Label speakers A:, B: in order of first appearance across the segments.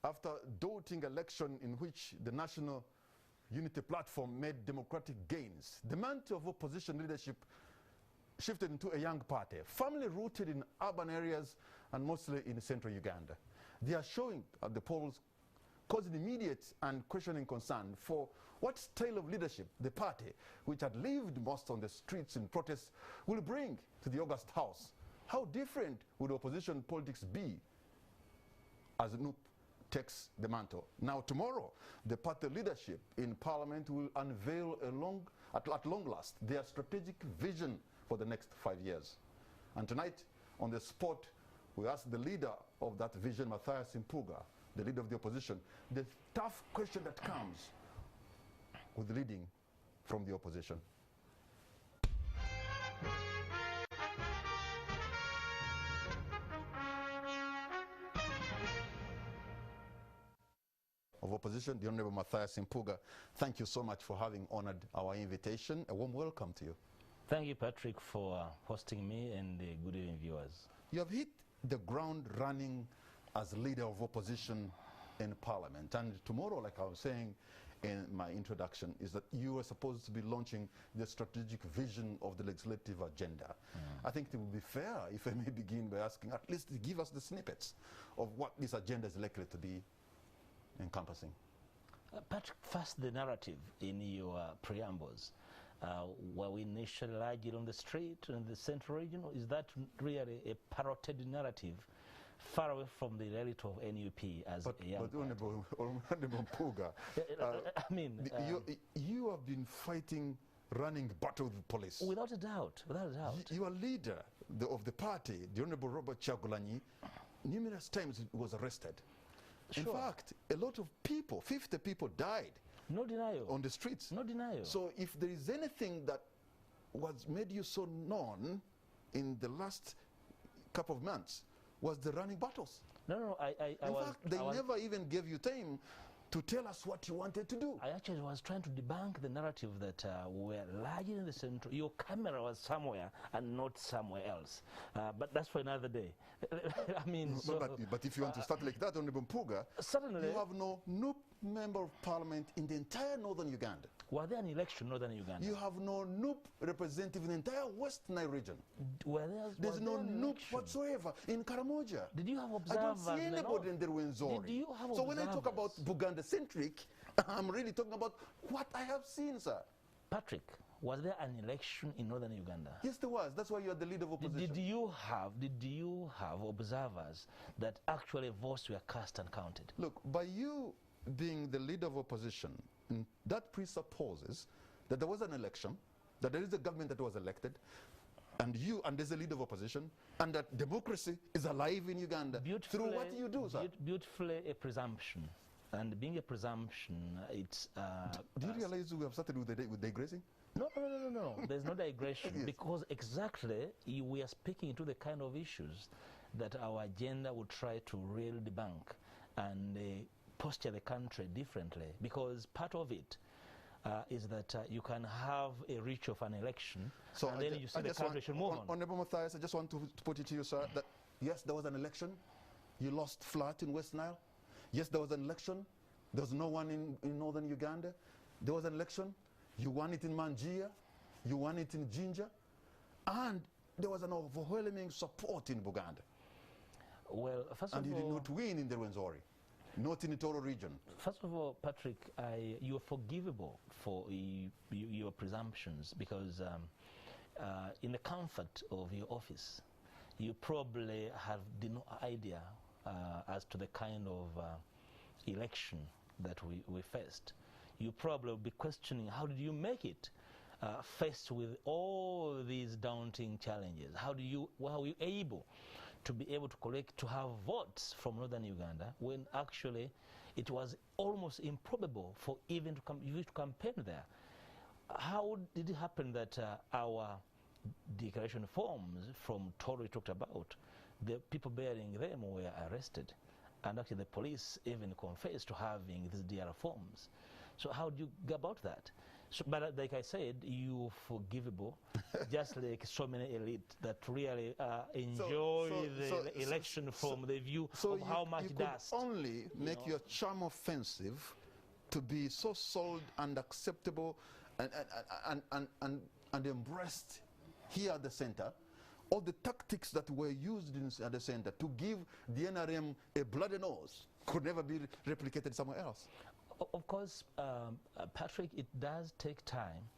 A: after daunting election in which the National Unity Platform made democratic gains, the mantle of opposition leadership shifted into a young party, firmly rooted in urban areas and mostly in central Uganda. They are showing at the polls, causing immediate and questioning concern for what style of leadership the party, which had lived most on the streets in protest, will bring to the August House. How different would opposition politics be as NUP takes the mantle? Now tomorrow, the party leadership in parliament will unveil at long last their strategic vision for the next 5 years. And tonight, on the spot, we ask the leader of that vision, Matthias Mpuuga, the leader of the opposition, the tough question that comes with leading from the opposition. Of opposition, the Honorable Matthias Mpuuga, thank you so much for having honored our invitation. A warm welcome to you.
B: Thank you, Patrick, for hosting me, and good evening, viewers.
A: You have hit the ground running as leader of opposition in Parliament. And tomorrow, like I was saying in my introduction, is that you are supposed to be launching the strategic vision of the legislative agenda. I think it would be fair if I may begin by asking, at least give us the snippets of what this agenda is likely to be encompassing.
B: Patrick, first the narrative in your preambles. Were we initially largely on the street in the central region? Is that really a parroted narrative far away from the reality of NUP as a young
A: But Honorable Mpuuga,
B: I mean,
A: you have been fighting running battle with police.
B: Without a doubt, without a doubt.
A: Your leader of the party, the Honorable Robert Chagulanyi, numerous times was arrested.
B: Sure.
A: In fact, a lot of people, 50 people died.
B: No denial.
A: On the streets.
B: No denial.
A: So if there is anything that was made you so known in the last couple of months, was the running battles.
B: No,
A: In fact, they never even gave you time to tell us what you wanted to do.
B: I actually was trying to debunk the narrative that we were largely in the center. Your camera was somewhere and not somewhere else. But that's for another day. I mean,
A: but if you want to start like that, Honorable Mpuuga,
B: certainly,
A: you have no NUP member of parliament in the entire northern Uganda.
B: Were there an election in northern Uganda?
A: You have no NUP representative in the entire West Nile region.
B: There's
A: no NUP whatsoever in Karamoja.
B: Did you have observers?
A: I don't see anybody in the Rwenzori.
B: Did you have observers?
A: So when I talk about Buganda-centric, I'm really talking about what I have seen, sir.
B: Patrick, was there an election in northern Uganda?
A: Yes, there was. That's why you are the leader of opposition.
B: Did you have observers that actually votes were cast and counted?
A: Look, by you being the leader of opposition, that presupposes that there was an election, that there is a government that was elected, and there's a leader of opposition, and that democracy is alive in Uganda through what you do, sir.
B: Beautifully a presumption. And being a presumption, it's...
A: do you realize we have started with digressing?
B: No. There's no digression.
A: Yes.
B: Because exactly we are speaking to the kind of issues that our agenda would try to really debunk and posture the country differently. Because part of it is that you can have a reach of an election, so and then you see the country should move on.
A: Honorable Matthias, I just want to put it to you, sir, that yes, there was an election. You lost flat in West Nile. Yes, there was an election. There was no one in northern Uganda. There was an election. You won it in Manjia. You won it in Jinja. And there was an overwhelming support in Buganda.
B: Well, first of all...
A: And you did not win in the Rwenzori, not in the Toro region.
B: First of all, Patrick, you are forgivable for your presumptions because in the comfort of your office, you probably have no idea as to the kind of election that we faced. You probably will be questioning, how did you make it faced with all these daunting challenges? How were you able to have votes from northern Uganda when actually it was almost improbable for even you to campaign there? How did it happen that our declaration forms from Toro we talked about, the people bearing them were arrested, and actually the police even confessed to having these DR forms? So how do you go about that? So, but like I said, you're forgivable, just like so many elite that really enjoy the election from the view of how much dust.
A: So you could only make your charm offensive to be so sold and acceptable and embraced here at the center. All the tactics that were used at the center to give the NRM a bloody nose could never be replicated somewhere else.
B: Of course, Patrick, it does take time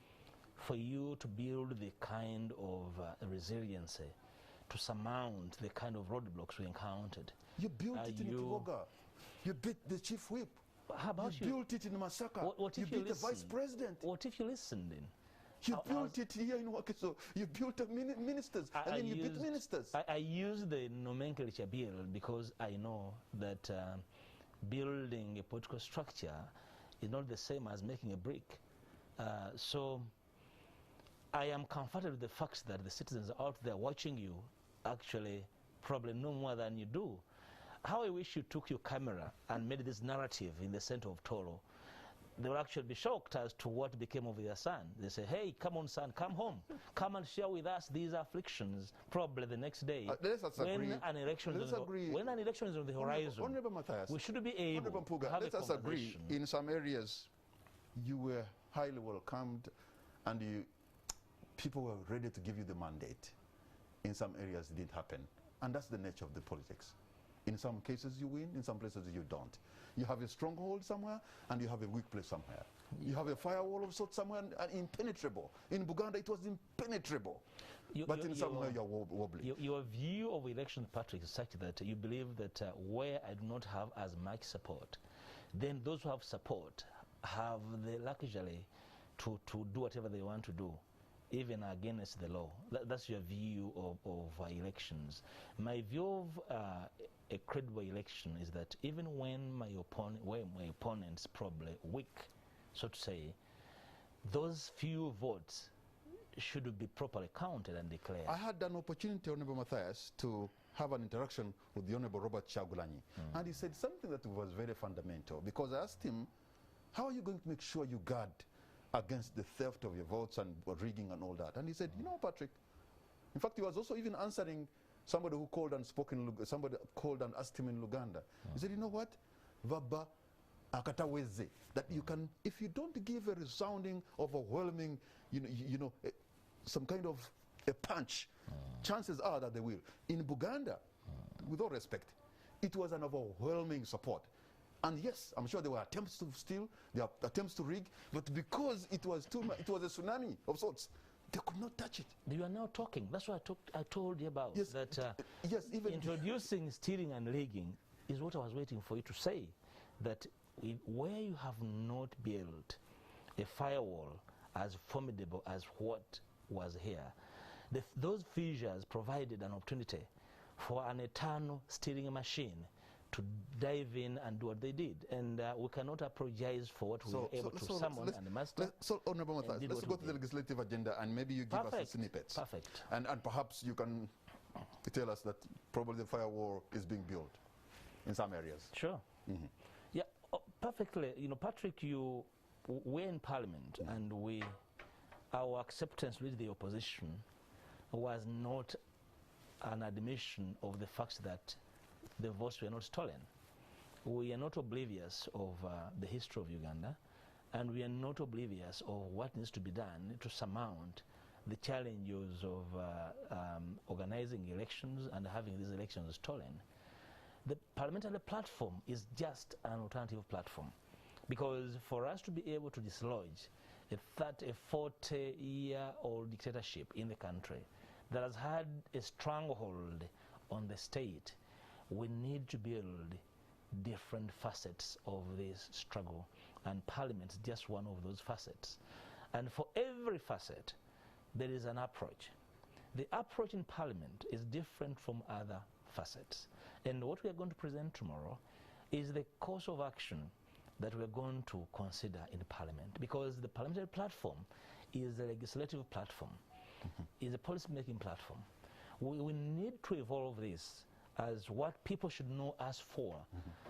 B: for you to build the kind of resiliency to surmount the kind of roadblocks we encountered.
A: You built it in Mpuuga. You beat the chief whip.
B: How about you?
A: You built it in Masaka. You beat the vice president.
B: What if you listened in?
A: You built it here in Wakiso. You built ministers. You beat ministers.
B: I use the nomenclature bill because I know that building a political structure is not the same as making a brick. So I am comforted with the fact that the citizens out there watching you actually probably know more than you do. How I wish you took your camera and made this narrative in the center of Toro. They will actually be shocked as to what became of their son. They say, hey, come on, son, come home. Come and share with us these afflictions. Probably the next day, when an election is on the horizon,
A: Honorable Matthias,
B: we should be able to have
A: let us agree, in some areas, you were highly welcomed and people were ready to give you the mandate. In some areas, it didn't happen. And that's the nature of the politics. In some cases you win, in some places you don't. You have a stronghold somewhere and you have a weak place somewhere. You have a firewall of sorts somewhere and impenetrable. In Buganda it was impenetrable. But in somewhere you're wobbly.
B: Your view of election, Patrick, is such that you believe that where I do not have as much support, then those who have support have the luxury to do whatever they want to do, even against the law. That's your view of elections. My view of a credible election is that even when my opponent's probably weak, so to say, those few votes should be properly counted and declared.
A: I had an opportunity, Honorable Matthias, to have an interaction with the Honorable Robert Chagulanyi, and he said something that was very fundamental, because I asked him, how are you going to make sure you guard against the theft of your votes and rigging and all that? And he said, you know, Patrick, in fact, he was also even answering somebody who called and spoke in somebody called and asked him in Luganda. He said, you know what? Vaba akataweze. That you can, if you don't give a resounding, overwhelming, some kind of a punch, chances are that they will. In Buganda, with all respect, it was an overwhelming support. And yes, I'm sure there were attempts to steal, there were attempts to rig, but because it was too much, it was a tsunami of sorts, they could not touch it.
B: You are now talking. That's what I told you about.
A: Yes,
B: that
A: yes, even
B: introducing stealing and rigging is what I was waiting for you to say. That where you have not built a firewall as formidable as what was here, those fissures provided an opportunity for an eternal stealing machine to dive in and do what they did. And we cannot apologize for what we were able to summon and master.
A: So, Honorable Matthias, let's go to the legislative agenda and maybe you give us the snippets.
B: Perfect.
A: And perhaps you can tell us that probably the firewall is being built in some areas.
B: Sure. Yeah, perfectly. You know, Patrick, we're in Parliament and our acceptance with the opposition was not an admission of the fact that the votes were not stolen. We are not oblivious of the history of Uganda, and we are not oblivious of what needs to be done to surmount the challenges of organizing elections and having these elections stolen. The parliamentary platform is just an alternative platform, because for us to be able to dislodge a 40-year-old dictatorship in the country that has had a stranglehold on the state, we need to build different facets of this struggle, and Parliament is just one of those facets. And for every facet, there is an approach. The approach in Parliament is different from other facets. And what we are going to present tomorrow is the course of action that we're going to consider in Parliament, because the parliamentary platform is a legislative platform, is a policy-making platform. We need to evolve this as what people should know us for,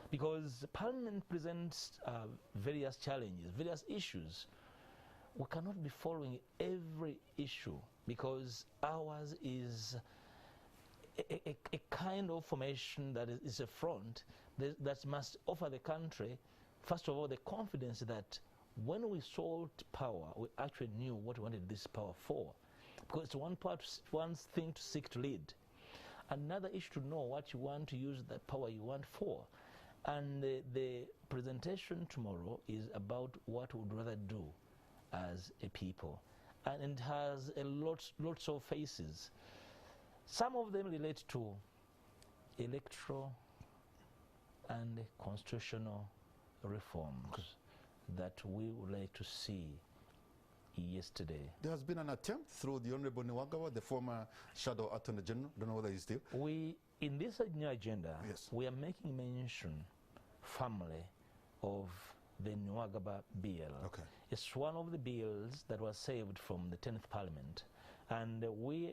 B: because Parliament presents various challenges, various issues. we cannot be following every issue, because ours is a kind of formation that is a front that must offer the country, first of all, the confidence that when we sought power, we actually knew what we wanted this power for. Because it's one thing to seek to lead. Another issue to know what you want to use that power you want for. And the presentation tomorrow is about what we would rather do as a people. And it has lots of faces. Some of them relate to electoral and constitutional reforms that we would like to see yesterday.
A: There has been an attempt through the Honorable Nwagawa, the former Shadow Attorney General. Don't know whether he's still.
B: In this new agenda,
A: yes,
B: we are making mention firmly of the Nwagawa bill.
A: Okay.
B: It's one of the bills that was saved from the 10th Parliament. And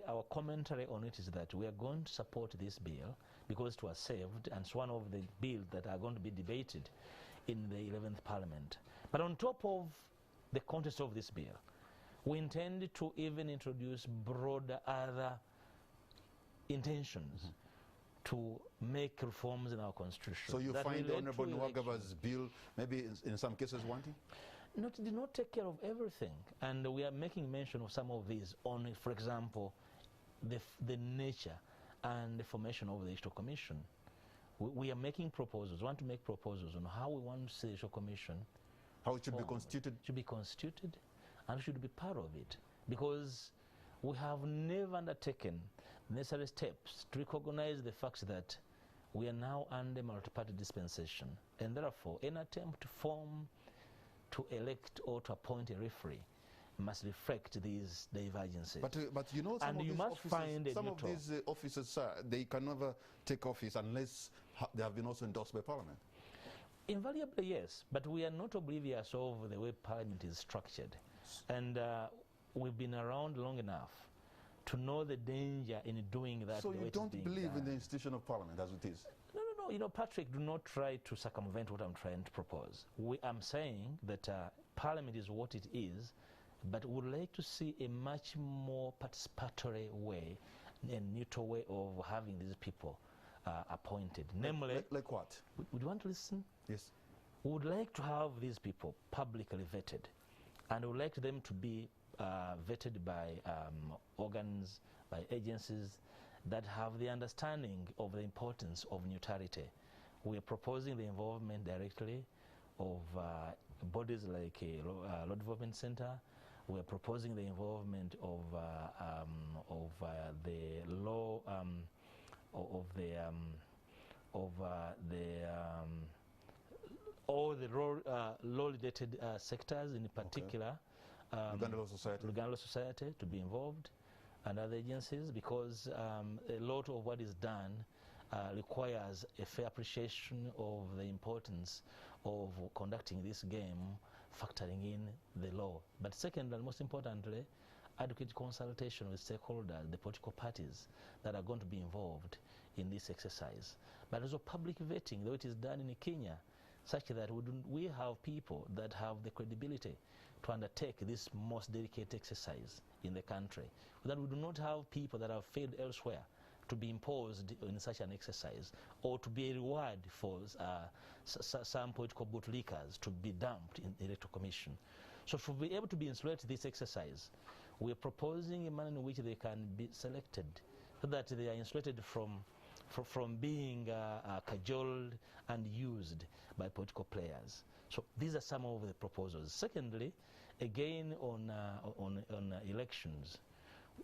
B: our commentary on it is that we are going to support this bill because it was saved, and it's one of the bills that are going to be debated in the 11th Parliament. But on top of the context of this bill, we intend to even introduce broader other intentions to make reforms in our constitution.
A: So you find the Honorable Nwagawa's bill maybe in some cases wanting?
B: It did not take care of everything, and we are making mention of some of these on, for example, the nature and the formation of the Electoral Commission. We are making proposals, want to make proposals on how we want to see the Electoral Commission.
A: How it should be constituted?
B: Should be constituted, and should be part of it, because we have never undertaken necessary steps to recognize the fact that we are now under multi-party dispensation, and therefore an attempt to form, to elect or to appoint a referee must reflect these divergences.
A: But you know, some of these officers, they can never take office unless they have been also endorsed by Parliament.
B: Invariably, yes, but we are not oblivious of the way Parliament is structured. And we've been around long enough to know the danger in doing that.
A: So you don't believe in the institution of Parliament as it is?
B: No, you know, Patrick, do not try to circumvent what I'm trying to propose. I'm saying that Parliament is what it is, but would like to see a much more participatory way, a neutral way of having these people appointed. Namely,
A: like what?
B: Would you want to listen?
A: Yes.
B: We would like to have these people publicly vetted, and we would like them to be vetted by organs, by agencies that have the understanding of the importance of neutrality. We are proposing the involvement directly of bodies like Law Development Center. We are proposing the involvement of the law all the law-related sectors, in particular,
A: Uganda Law
B: Society to be involved, and other agencies, because a lot of what is done requires a fair appreciation of the importance of conducting this game, factoring in the law. But second, and most importantly, adequate consultation with stakeholders, the political parties that are going to be involved in this exercise. But also public vetting, though it is done in Kenya, such that we have people that have the credibility to undertake this most delicate exercise in the country. That we do not have people that have failed elsewhere to be imposed in such an exercise, or to be a reward for some political bootlickers to be dumped in the Electoral Commission. So to be able to be insulated this exercise, we are proposing a manner in which they can be selected, so that they are insulated from being cajoled and used by political players. So these are some of the proposals. Secondly, again on elections,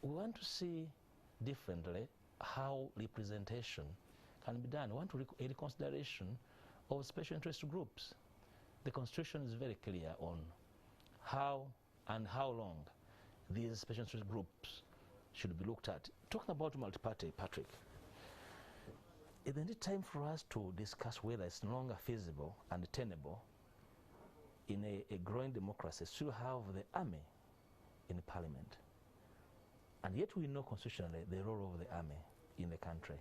B: we want to see differently how representation can be done. We want a reconsideration of special interest groups. The Constitution is very clear on how and how long these special interest groups should be looked at. Talking about multi-party, Patrick, is there any time for us to discuss whether it's no longer feasible and tenable in a growing democracy to have the army in Parliament? And yet we know constitutionally the role of the army in the country.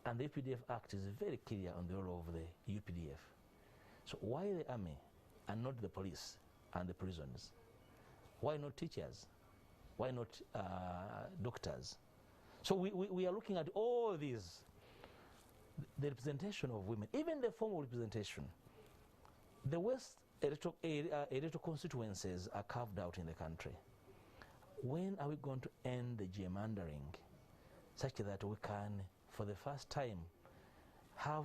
B: And the UPDF Act is very clear on the role of the UPDF. So why the army and not the police and the prisons? Why not teachers? Why not doctors? So we are looking at all these, the representation of women, even the formal representation. The West electoral constituencies are carved out in the country. When are we going to end the gerrymandering such that we can, for the first time, have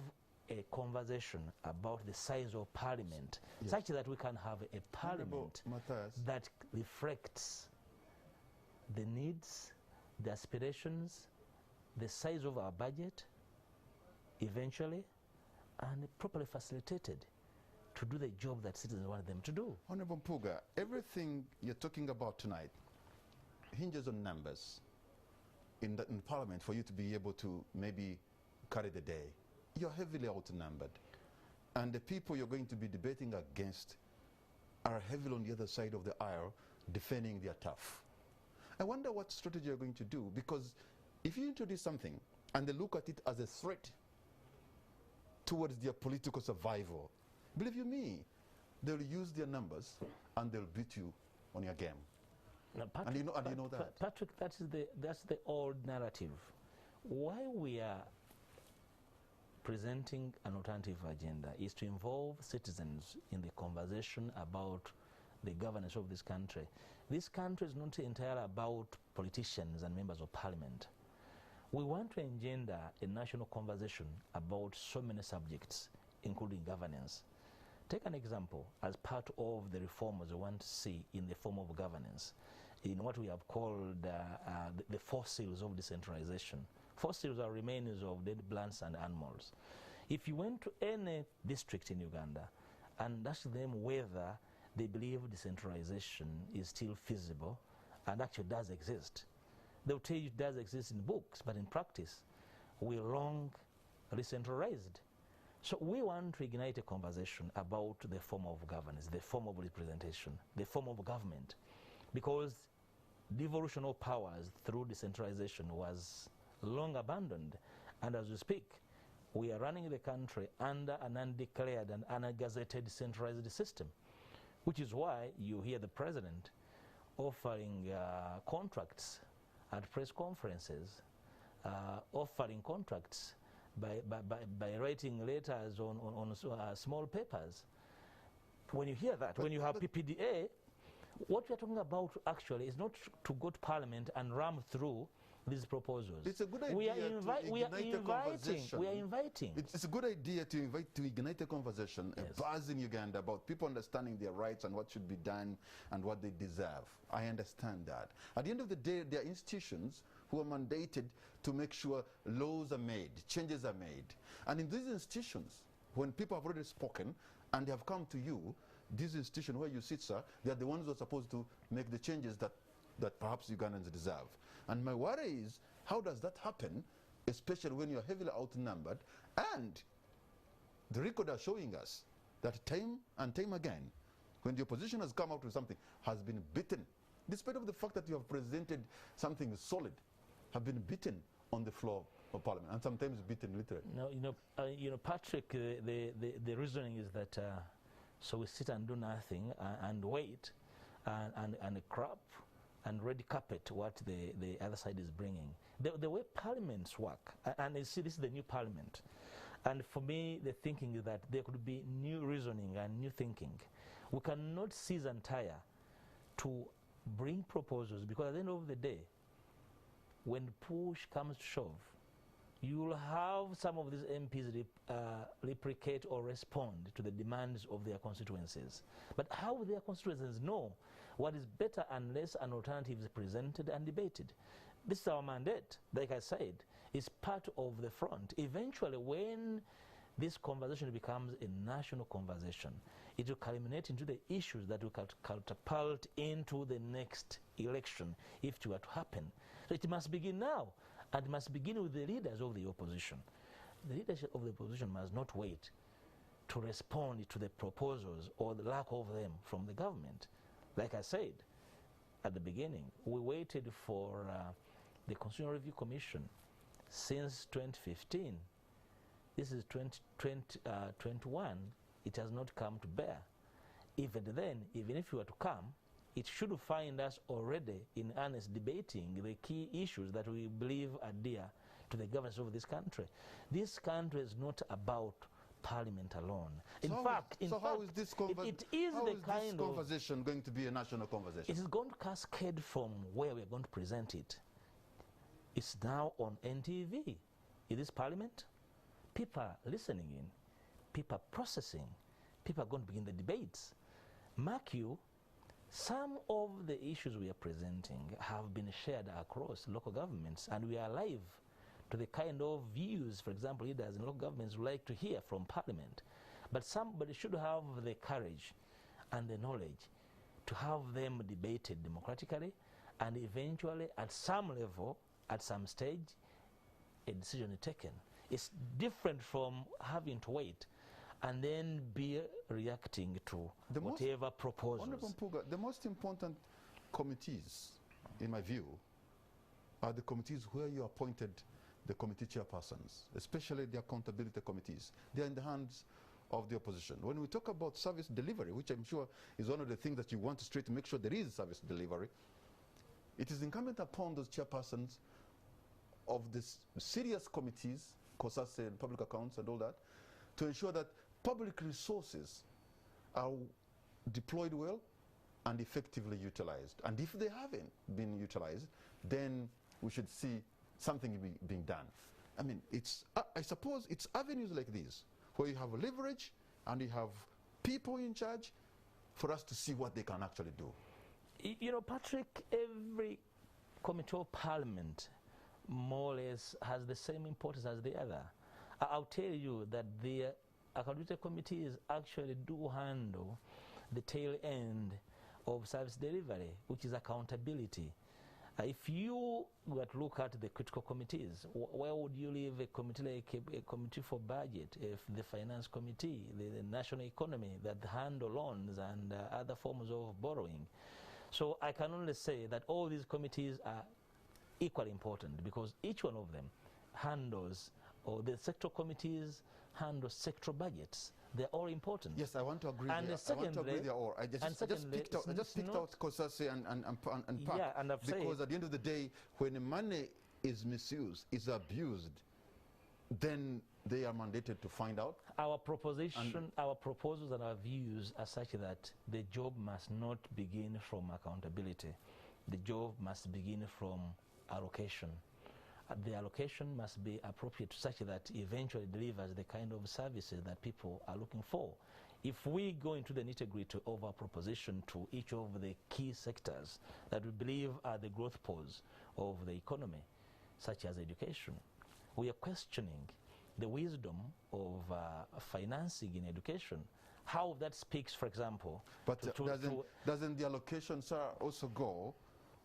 B: a conversation about the size of parliament, yes, such that we can have a parliament that reflects the needs, the aspirations, the size of our budget, eventually, and properly facilitated to do the job that citizens want them to do.
A: Honorable Mpuuga, everything you're talking about tonight hinges on numbers in Parliament for you to be able to maybe carry the day. You're heavily outnumbered. And the people you're going to be debating against are heavily on the other side of the aisle defending their turf. I wonder what strategy you're going to do, because if you introduce something and they look at it as a threat towards their political survival, believe you me, they'll use their numbers and they'll beat you on your game.
B: Now, Patrick,
A: and you know that.
B: Patrick, that's the old narrative. Why we are presenting an alternative agenda is to involve citizens in the conversation about the governance of this country. This country is not entirely about politicians and members of parliament. We want to engender a national conversation about so many subjects, including governance. Take an example as part of the reforms we want to see in the form of governance, in what we have called the fossils of decentralization. Fossils are remains of dead plants and animals. If you went to any district in Uganda and ask them whether they believe decentralization is still feasible and actually does exist, they'll tell you it does exist in books, but in practice, we're long decentralized. So we want to ignite a conversation about the form of governance, the form of representation, the form of government, because devolution of powers through decentralization was long abandoned. And as we speak, we are running the country under an undeclared and ungazetted centralized system, which is why you hear the president offering contracts at press conferences, offering contracts by writing letters on small papers. When you hear that, when you have PPDA, what we are talking about actually is not to go to Parliament and ram through these proposals.
A: It's a good idea
B: we are inviting.
A: It's a good idea to ignite a conversation, yes, a buzz in Uganda about people understanding their rights and what should be done and what they deserve. I understand that. At the end of the day, there are institutions who are mandated to make sure laws are made, changes are made. And in these institutions, when people have already spoken and they have come to you, this institution where you sit, sir, they are the ones who are supposed to make the changes that perhaps Ugandans deserve. And my worry is, how does that happen, especially when you're heavily outnumbered? And the record are showing us that time and time again, when the opposition has come out with something, has been beaten, despite of the fact that you have presented something solid, have been beaten on the floor of Parliament, and sometimes beaten literally.
B: No, Patrick, the reasoning is that so we sit and do nothing and wait and crap and red carpet what the other side is bringing. The way parliaments work, and you see this is the new parliament, and for me the thinking is that there could be new reasoning and new thinking. We cannot cease and tire to bring proposals, because at the end of the day, when push comes to shove, you'll have some of these MPs replicate or respond to the demands of their constituencies. But how will their constituencies know what is better unless an alternative is presented and debated? This is our mandate. Like I said, it's part of the front. Eventually, when this conversation becomes a national conversation, it will culminate into the issues that will catapult into the next election, if it were to happen. So it must begin now, and must begin with the leaders of the opposition. The leadership of the opposition must not wait to respond to the proposals or the lack of them from the government. Like I said at the beginning, we waited for the Constitutional Review Commission since 2015. This is 2021. It has not come to bear. Even then, even if it were to come, it should find us already in earnest debating the key issues that we believe are dear to the governance of this country. This country is not about Parliament alone. In fact,
A: how is this conversation going to be a national conversation?
B: It is going to cascade from where we're going to present it. It's now on NTV. It is Parliament. People are listening in. People are processing. People are going to begin the debates. Mark you, some of the issues we are presenting have been shared across local governments, and we are alive to the kind of views, for example, leaders in local governments would like to hear from Parliament. But somebody should have the courage and the knowledge to have them debated democratically, and eventually, at some level, at some stage, a decision is taken. It's different from having to wait and then be reacting to whatever proposals.
A: Honorable Mpuuga, the most important committees, in my view, are the committees where you appointed the committee chairpersons, especially the accountability committees. They are in the hands of the opposition. When we talk about service delivery, which I'm sure is one of the things that you want to straight to make sure there is service delivery, it is incumbent upon those chairpersons of the serious committees, COSAS and public accounts and all that, to ensure that public resources are deployed well and effectively utilized. And if they haven't been utilized, then we should see something being done. I mean, I suppose it's avenues like these where you have leverage and you have people in charge for us to see what they can actually do.
B: You know, Patrick, every committee of Parliament more or less has the same importance as the other. I'll tell you that the accountability committees actually do handle the tail end of service delivery, which is accountability. If you were to look at the critical committees, where would you leave a committee like a committee for budget, if the finance committee, the national economy that handle loans and other forms of borrowing? So I can only say that all these committees are equally important because each one of them handles, or the sectoral committees handle sectoral budgets. They're all important.
A: Yes, I want to agree.
B: And
A: there.
B: secondly,
A: I want to agree there. Or I just picked out COSASE and PAC,
B: yeah, and
A: because at the end of the day, when the money is misused, is abused, then they are mandated to find out.
B: Our proposition, our proposals and our views are such that the job must not begin from accountability. The job must begin from allocation. The allocation must be appropriate such that eventually delivers the kind of services that people are looking for. If we go into the nitty-gritty of our proposition to each of the key sectors that we believe are the growth poles of the economy, such as education, we are questioning the wisdom of financing in education, how that speaks, for example.
A: But doesn't the allocation, sir, also go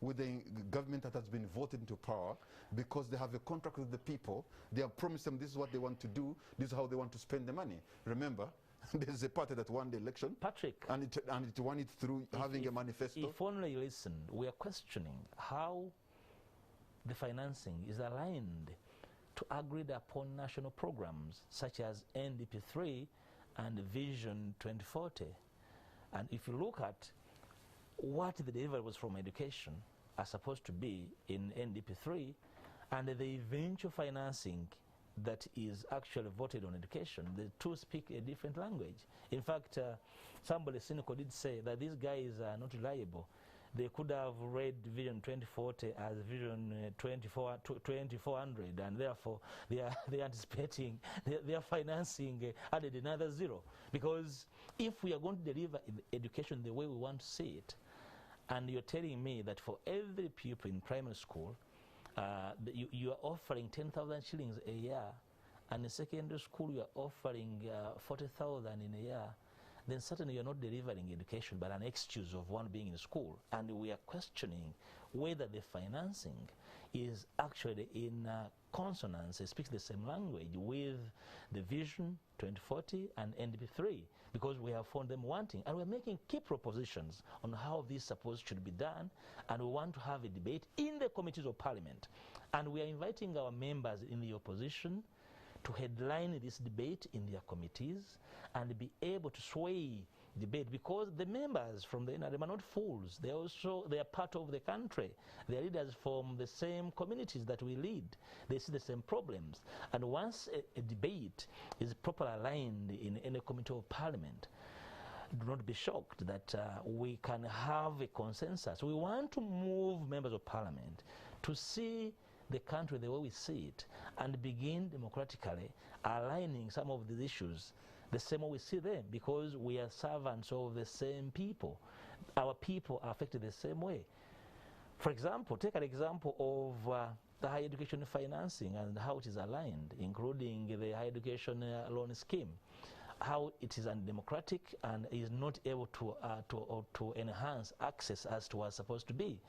A: with the government that has been voted into power, because they have a contract with the people? They have promised them this is what they want to do, this is how they want to spend the money. Remember, there's a party that won the election,
B: Patrick,
A: and it won it through having a manifesto.
B: If only you listen, we are questioning how the financing is aligned to agreed upon national programs such as NDP3 and Vision 2040. And if you look at what the delivery was from education are supposed to be in NDP3 and the eventual financing that is actually voted on education, the two speak a different language. In fact, somebody cynical did say that these guys are not reliable. They could have read Vision 2040 as Vision 2400, and therefore they are anticipating their financing added another zero. Because if we are going to deliver education the way we want to see it, and you're telling me that for every pupil in primary school, you are offering 10,000 shillings a year, and in secondary school you are offering 40,000 in a year, then certainly you're not delivering education but an excuse of one being in school. And we are questioning whether the financing is actually in consonance, it speaks the same language with the Vision 2040 and NDP3, because we have found them wanting. And we're making key propositions on how this suppose should be done, and we want to have a debate in the committees of Parliament. And we are inviting our members in the opposition to headline this debate in their committees and be able to sway debate, because the members from the NRM are not fools. They are part of the country. They are leaders from the same communities that we lead. They see the same problems. And once a debate is properly aligned in any committee of parliament, do not be shocked that we can have a consensus. We want to move members of parliament to see the country the way we see it and begin democratically aligning some of these issues the same way we see them, because we are servants of the same people. Our people are affected the same way. For example, take an example of the higher education financing and how it is aligned, including the higher education loan scheme, how it is undemocratic and is not able to enhance access as to what's supposed to be,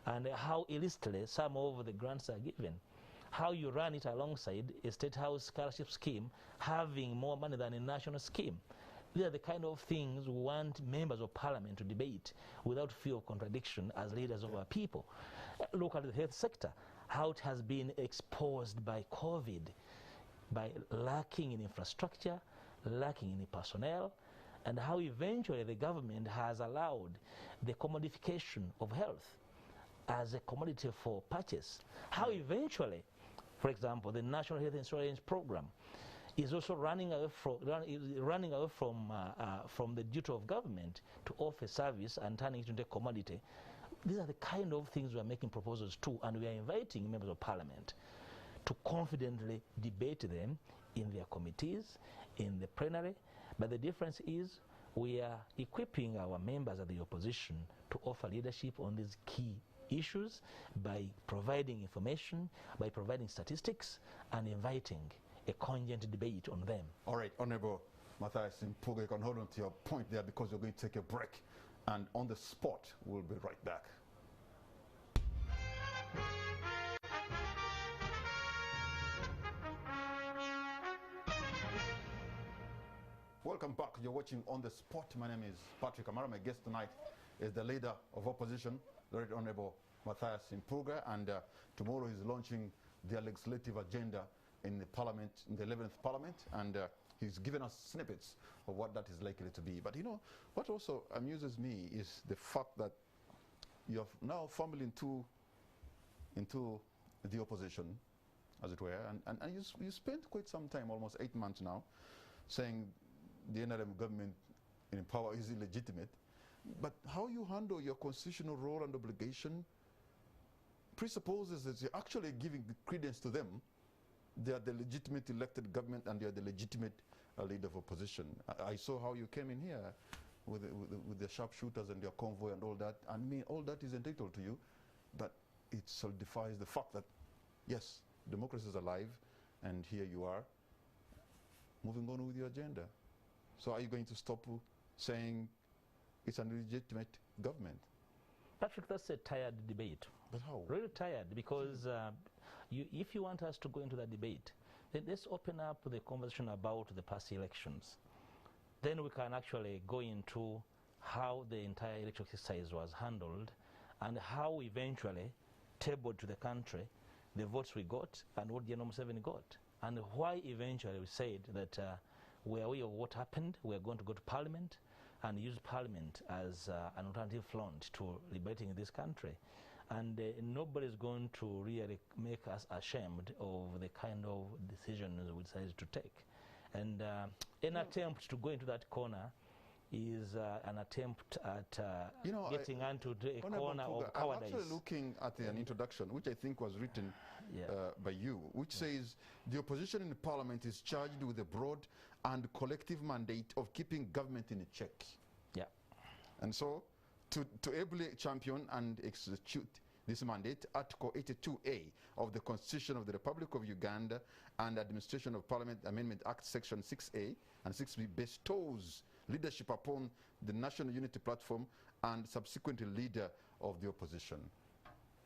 B: and how illicitly some of the grants are given. How you run it alongside a state house scholarship scheme having more money than a national scheme. These are the kind of things we want members of parliament to debate without fear of contradiction as leaders of our people. Look at the health sector, how it has been exposed by COVID, by lacking in infrastructure, lacking in personnel, and how eventually the government has allowed the commodification of health as a commodity for purchase. How eventually, for example, the National Health Insurance Program is also running away from the duty of government to offer service and turning it into a commodity. These are the kind of things we are making proposals to, and we are inviting members of parliament to confidently debate them in their committees, in the plenary. But the difference is we are equipping our members of the opposition to offer leadership on these key issues by providing information, by providing statistics, and inviting a congent debate on them.
A: All right, Honorable Matthias Mpuuga, you can hold on to your point there because we're going to take a break. And on the spot, we'll be right back. Welcome back. You're watching On the Spot. My name is Patrick Amara. My guest tonight is the leader of opposition, the Right Honorable Matthias Mpuuga, and tomorrow he's launching their legislative agenda in the parliament, in the 11th parliament, and he's given us snippets of what that is likely to be. But you know, what also amuses me is the fact that you have now formed into the opposition, as it were, and you spent quite some time, almost 8 months now, saying the NRM government in power is illegitimate. But how you handle your constitutional role and obligation presupposes that you're actually giving credence to them. They are the legitimate elected government and they are the legitimate leader of opposition. I saw how you came in here with the sharpshooters and your convoy and all that. I mean, all that is entitled to you, but it solidifies the fact that, yes, democracy is alive, and here you are, moving on with your agenda. So are you going to stop saying it's an illegitimate government?
B: Patrick, that's a tired debate.
A: But how?
B: Really tired, because if you want us to go into that debate, then let's open up the conversation about the past elections. Then we can actually go into how the entire electoral exercise was handled and how we eventually tabled to the country the votes we got and what General Museveni got, and why eventually we said that we are aware of what happened, we are going to go to parliament and use parliament as an alternative front to liberating this country. And nobody is going to really make us ashamed of the kind of decisions we decided to take. And an attempt to go into that corner is an attempt at getting into a corner of cowardice.
A: I'm actually looking at an introduction, which I think was written by you, which says, the opposition in the parliament is charged with a broad and collective mandate of keeping government in check.
B: Yeah.
A: And so, to ably champion and execute this mandate, Article 82A of the Constitution of the Republic of Uganda and Administration of Parliament Amendment Act Section 6A and 6B bestows leadership upon the National Unity Platform and subsequently leader of the opposition.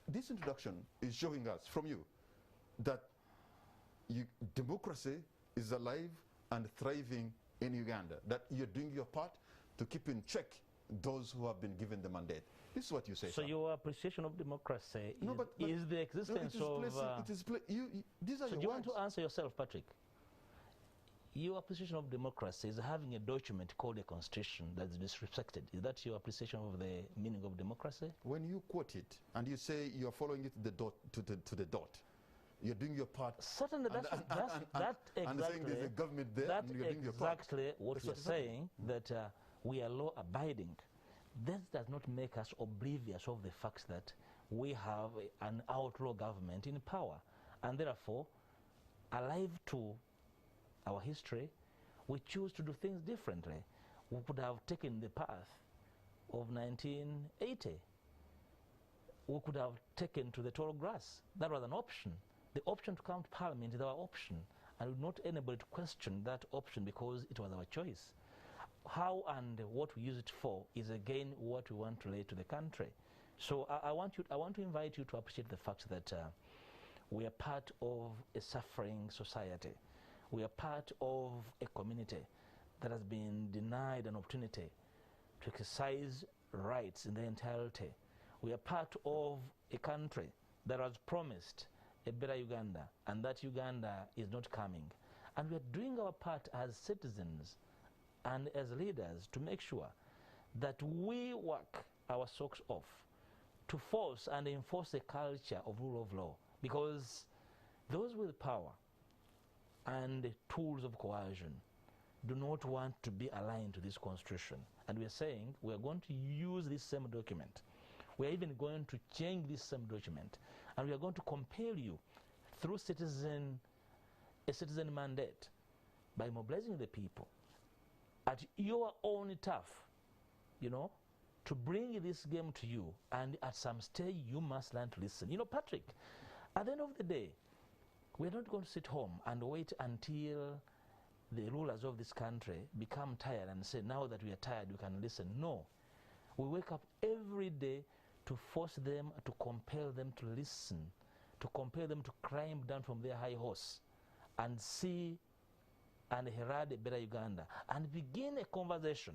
A: This introduction is showing us from you that democracy is alive and thriving in Uganda, that you're doing your part to keep in check those who have been given the mandate. This is what you say. So
B: your appreciation of democracy is the existence of...
A: these are
B: so
A: your
B: do you want to answer yourself, Patrick? your appreciation of democracy is having a document called a constitution that's disrespected. Is that your appreciation of the meaning of democracy?
A: When you quote it and you say you're following it the dot to the dot, you're doing your part.
B: Certainly, that's
A: and saying there's a government there,
B: that's
A: and you're doing your part.
B: exactly what we're saying, that we are law-abiding. This does not make us oblivious of the fact that we have an outlaw government in power, and therefore, alive to our history, we choose to do things differently. We could have taken the path of 1980. We could have taken to the tall grass. That was an option. The option to come to Parliament is our option, and we're not anybody to question that option because it was our choice. How and what we use it for is again what we want to lay to the country. So I want to invite you to appreciate the fact that we are part of a suffering society. We are part of a community that has been denied an opportunity to exercise rights in their entirety. We are part of a country that has promised a better Uganda, and that Uganda is not coming. And we are doing our part as citizens and as leaders to make sure that we work our socks off to force and enforce a culture of rule of law, because those with power and tools of coercion do not want to be aligned to this constitution. And we are saying we are going to use this same document. We are even going to change this same document, and we are going to compel you through a citizen mandate by mobilizing the people at your own turf, to bring this game to you, and at some stage you must learn to listen. Patrick, at the end of the day, we're not going to sit home and wait until the rulers of this country become tired and say, now that we are tired, we can listen. No. We wake up every day to force them, to compel them to listen, to compel them to climb down from their high horse and see and herald a better Uganda and begin a conversation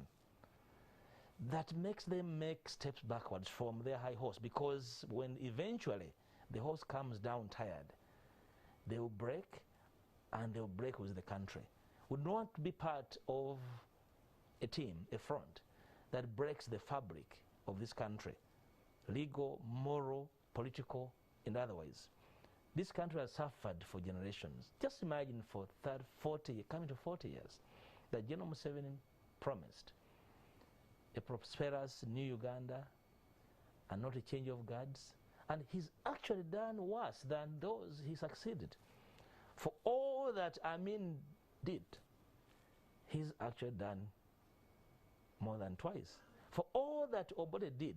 B: that makes them make steps backwards from their high horse, because when eventually the horse comes down tired, they will break, and they will break with the country. We don't want to be part of a team, a front, that breaks the fabric of this country, legal, moral, political, and otherwise. This country has suffered for generations. Just imagine for 30, 40, coming to 40 years, that General Museveni promised a prosperous new Uganda and not a change of guards. And he's actually done worse than those he succeeded. For all that Amin did, he's actually done more than twice. For all that Obote did,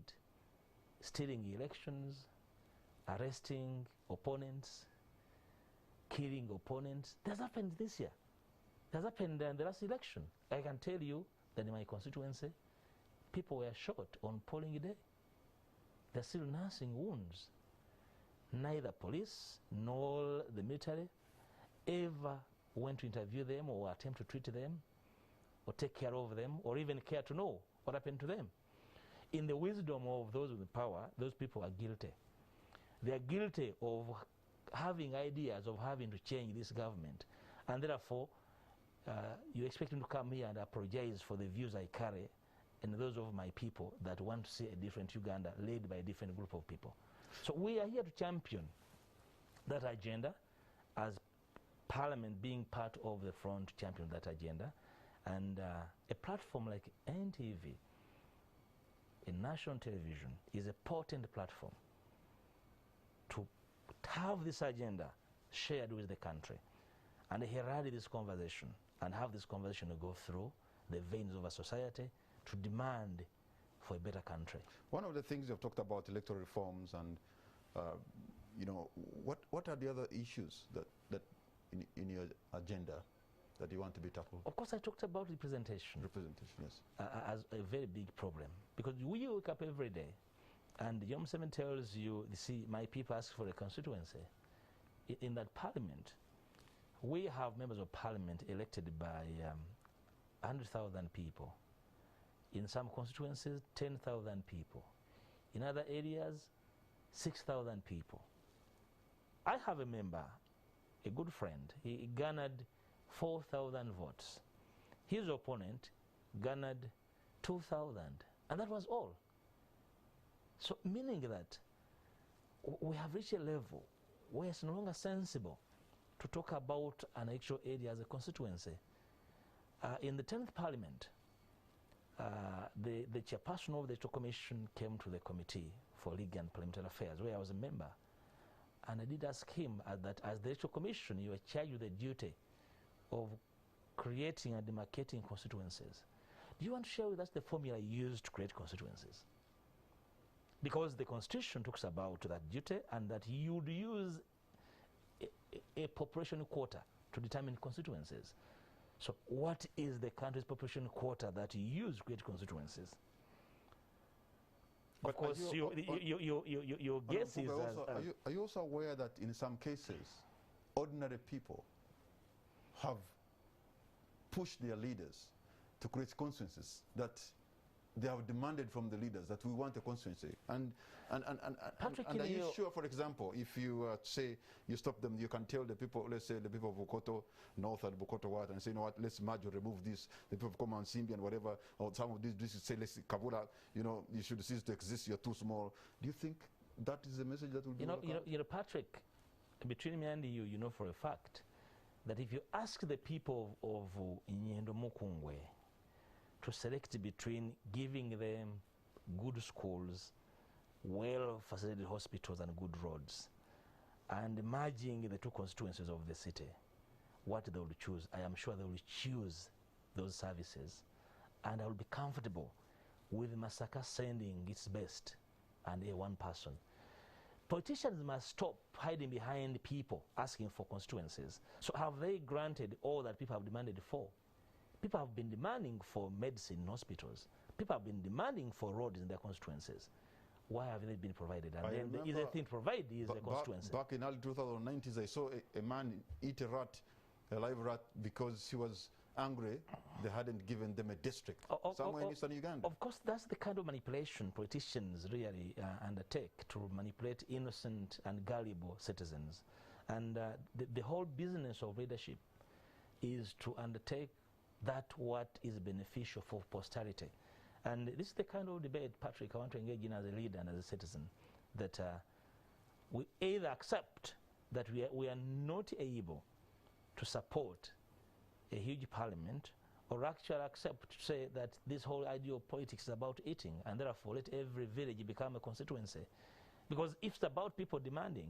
B: stealing elections, arresting opponents, killing opponents, that has happened this year. That has happened in the last election. I can tell you that in my constituency, people were shot on polling day. They're still nursing wounds. Neither police nor the military ever went to interview them or attempt to treat them or take care of them or even care to know what happened to them. In the wisdom of those with power, those people are guilty. They are guilty of having ideas of having to change this government. And therefore, you expect them to come here and apologize for the views I carry and those of my people that want to see a different Uganda led by a different group of people. So we are here to champion that agenda, as Parliament being part of the front to champion that agenda. And a platform like NTV, a national television, is a potent platform to have this agenda shared with the country and herald this conversation and have this conversation to go through the veins of a society to demand for a better country.
A: One of the things you've talked about, electoral reforms, and what are the other issues that in your agenda that you want to be tackled?
B: Of course, I talked about representation.
A: Representation, yes.
B: As a very big problem, because we wake up every day and John Seven tells you, see, my people ask for a constituency. In that parliament, we have members of parliament elected by 100,000 people. In some constituencies, 10,000 people. In other areas, 6,000 people. I have a member, a good friend. He garnered 4,000 votes. His opponent garnered 2,000, and that was all. So meaning that we have reached a level where it's no longer sensible to talk about an actual area as a constituency. In the 10th Parliament, the chairperson of the Electoral Commission came to the Committee for Legal and Parliamentary Affairs, where I was a member, and I did ask him that as the Electoral Commission, you are charged with the duty of creating and demarcating constituencies. Do you want to share with us the formula used to create constituencies? Because the Constitution talks about that duty and that you would use a population quota to determine constituencies. So what is the country's population quota that you use to create constituencies? But of course, your guess is...
A: Are you also aware that in some cases, ordinary people have pushed their leaders to create consensus that they have demanded from the leaders that we want a constituency? And are you sure, for example, if you say you stop them, you can tell the people, let's say the people of Bukoto North and Bukoto West, and say, you know what, let's merge or remove this. The people of Koma and Simbi and whatever, or some of these districts say, let's Kabula, you know, you should cease to exist, you're too small. Do you think that is a message that will be
B: you know, Patrick, between me and you know for a fact that if you ask the people of Nyendo Mukungwe to select between giving them good schools, well-facilitated hospitals and good roads, and merging the two constituencies of the city, what they will choose, I am sure they will choose those services, and I will be comfortable with Masaka sending its best and a one person. Politicians must stop hiding behind people asking for constituencies. So have they granted all that people have demanded for? People have been demanding for medicine in hospitals. People have been demanding for roads in their constituencies. Why have they been provided? And then the easy thing to provide is the constituency.
A: Back in early 2090s, I saw a man eat a live rat, because he was angry they hadn't given them a district somewhere in eastern Uganda.
B: Of course, that's the kind of manipulation politicians really undertake to manipulate innocent and gullible citizens. And the whole business of leadership is to undertake that what is beneficial for posterity. And this is the kind of debate, Patrick, I want to engage in as a leader and as a citizen, that we either accept that we are not able to support a huge parliament, or actually accept to say that this whole idea of politics is about eating, and therefore let every village become a constituency. Because if it's about people demanding,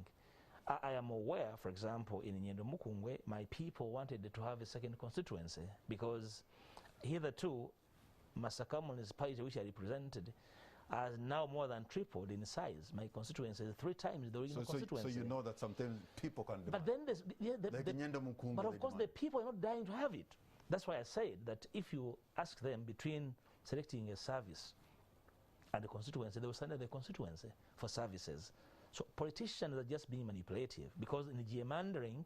B: I am aware, for example, in Nyendo Mukungwe, my people wanted to have a second constituency, because hitherto, Masaka municipality, which I represented, has now more than tripled in size. My constituency is 3 times the original constituency.
A: So you know that sometimes people can demand.
B: But then but of course the people are not dying to have it. That's why I said that if you ask them between selecting a service and the constituency, they will send the constituency for services. So politicians are just being manipulative, because in gerrymandering,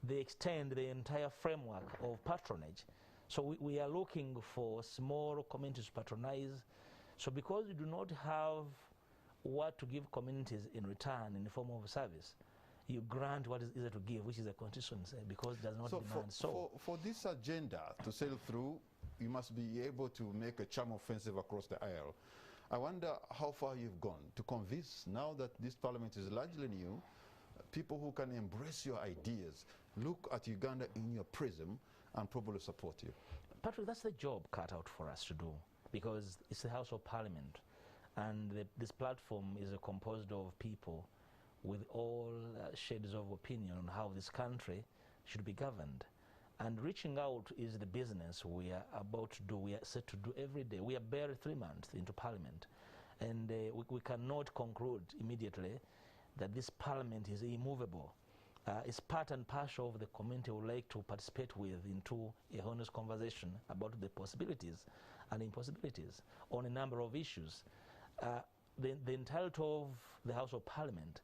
B: they extend the entire framework of patronage. So we are looking for small communities to patronize. So because you do not have what to give communities in return in the form of a service, you grant what is easier to give, which is a constituency, because it does not demand.
A: For this agenda to sail through, you must be able to make a charm offensive across the aisle. I wonder how far you've gone to convince, now that this parliament is largely new, people who can embrace your ideas, look at Uganda in your prism, and probably support you.
B: Patrick, that's the job cut out for us to do, because it's the House of Parliament, and this platform is composed of people with all shades of opinion on how this country should be governed. And reaching out is the business we are about to do, we are set to do every day. We are barely 3 months into Parliament, and we cannot conclude immediately that this Parliament is immovable. It's part and parcel of the community we would like to participate with into a honest conversation about the possibilities and impossibilities on a number of issues. The entirety of the House of Parliament